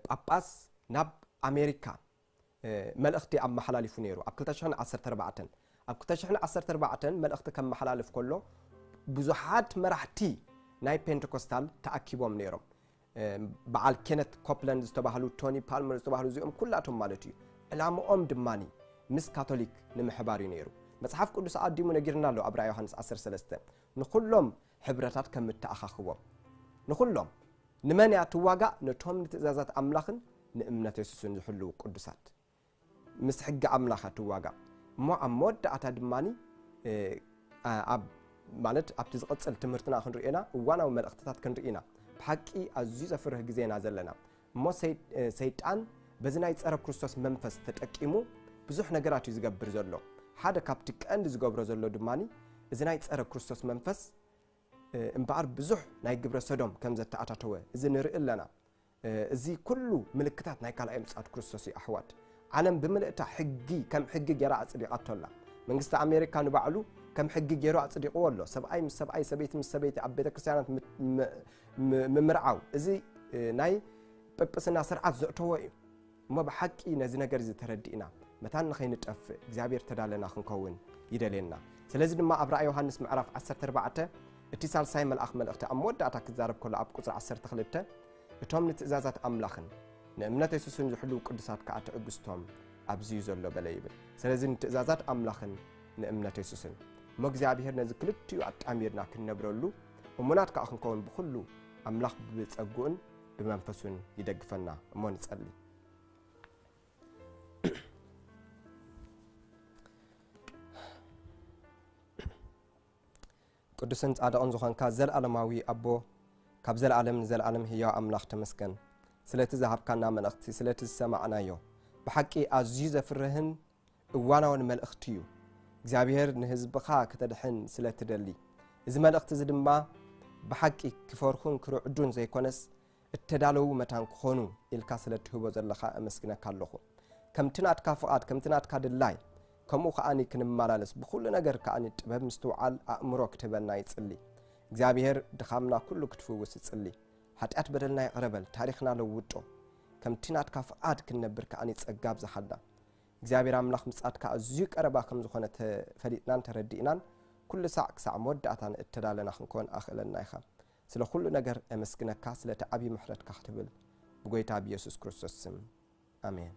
ጳጳስ ናብ ኣሜሪካ መልእኽቲ ኣብ መሓላሊፉ ነይሩ ኣብ 2014 ኣብ 2014 መልእኽቲ ከም መሓላልፍ ከሎ ብዙሓት መራሕቲ ናይ ፔንቴኮስታል ተኣኪቦም ነይሮም በዓል ኬነት ኮፕላንድ ዝተባህሉ ቶኒ ፓልመር ዝተባህሉ እዚኦም ኩላቶም ማለት እዩ ዕላምኦም ድማኒ ምስ ካቶሊክ ንምሕባር እዩ ነይሩ መጽሓፍ ቅዱስ ኣዲሙ ነጊርና ኣሎ ኣብ ራእይ ዮሐንስ 13 ንኹሎም ሕብረታት ከም ተኣኻኽቦም ንኹሎም ንመን ያ ትዋጋእ ነቶም ትእዛዛት ኣምላኽን ንእምነት ኢየሱስን ዝሕልው ቅዱሳት ምስ ሕጊ ኣምላኽ ትዋጋእ እሞ ኣብ መወዳእታ ድማኒ ኣብ ማለት ኣብቲ ዝቕጽል ትምህርትና ክንርኢና እዋናዊ መልእኽትታት ክንርኢና ብሓቂ ኣዝዩ ዘፍርህ ግዜና ዘለና እሞ ሰይጣን በዚ ናይ ፀረ ክርስቶስ መንፈስ ተጠቂሙ ብዙሕ ነገራት እዩ ዝገብር ዘሎ ሓደ ካብቲ ቀንዲ ዝገብሮ ዘሎ ድማኒ እዚ ናይ ፀረ ክርስቶስ መንፈስ እምበኣር ብዙሕ ናይ ግብረ ሰዶም ከም ዘተኣታተወ እዚ ንርኢ ኣለና እዚ ኩሉ ምልክታት ናይ ካልኣይ ምጽኣት ክርስቶስ እዩ ኣሕዋት ዓለም ብምልእታ ሕጊ ከም ሕጊ ጌራ ኣጽዲቃቶላ መንግስቲ ኣሜሪካ ንባዕሉ ከም ሕጊ ጌሩ ኣጽዲቅዎ ኣሎ ሰብኣይ ምስ ሰብኣይ ሰበይቲ ምስ ሰበይቲ ኣብ ቤተክርስትያናት ምምርዓው እዚ ናይ ጵጵስና ስርዓት ዘእተወ እዩ እሞ ብሓቂ ነዚ ነገር እዚ ተረዲእና መታን ንኸይንጠፍእ እግዚአብሔር ተዳለና ክንከውን ይደልየና ስለዚ ድማ ኣብ ራእይ ዮሐንስ ምዕራፍ 14 እቲ ሳልሳይ መልአኽ መልእኽቲ ኣብ መወዳእታ ክዛረብ ከሎ ኣብ ቁጽሪ 12 እቶም ንትእዛዛት ኣምላኽን ንእምነት ኢየሱስን ዝሕልው ቅዱሳት ከዓ ትዕግስቶም ኣብዝዩ ዘሎ በለ ይብል ስለዚ ንትእዛዛት ኣምላኽን ንእምነት ኢየሱስን እሞ እግዚአብሔር ነዚ ክልቲኡ ኣጣሚርና ክንነብረሉ እሙናት ከዓ ክንከውን ብኩሉ ኣምላኽ ብጸጉኡን ብመንፈሱን ይደግፈና እሞ ንጸሊ ቅዱስን ጻድቕን ዝኾንካ ዘለዓለማዊ ኣቦ ካብ ዘለዓለም ንዘለዓለም ህያው ኣምላኽ ተመስገን ስለቲ ዝሃብካና መልእኽቲ ስለቲ ዝሰማዕናዮ ብሓቂ ኣዝዩ ዘፍርህን እዋናውን መልእኽቲ እዩ እግዚአብሔር ንህዝብኻ ከተድሕን ስለትደሊ እዚ መልእኽቲ እዚ ድማ ብሓቂ ክፈርኹን ክርዕዱን ዘይኮነስ እተዳለው መታን ክኾኑ ኢልካ ስለትህቦ ዘለኻ ኣመስግነካ ኣለኹ ከምቲ ናትካ ፍቓድ ከምቲ ናትካ ድላይ ከምኡ ከኣኒ ክንመላለስ ብኩሉ ነገር ከኣኒ ጥበብ ምስትውዓል ኣእምሮ ክትበና ይጽሊ እግዚአብሔር ድኻምና ኩሉ ክትፍውስ ይጽሊ ኃጢአት በደልና ይቕረበል ታሪኽና ለውጦ ከምቲ ናትካ ፍቓድ ክንነብር ከኣኒ ጸጋብ ዝሓላ እግዚአብሔር ኣምላኽ ምጽኣትካ ኣዝዩ ቀረባ ከም ዝኾነ ተፈሊጥናን ተረዲእናን ኩሉ ሳዕ ክሳዕ መወዳእታን እተዳለና ክንኮን ኣኽእለና ኢኻ ስለ ኩሉ ነገር ኣመስግነካ ስለቲ ዓብዪ ምሕረትካ ክትብል ብጎይታ ብኢየሱስ ክርስቶስ ስም ኣሜን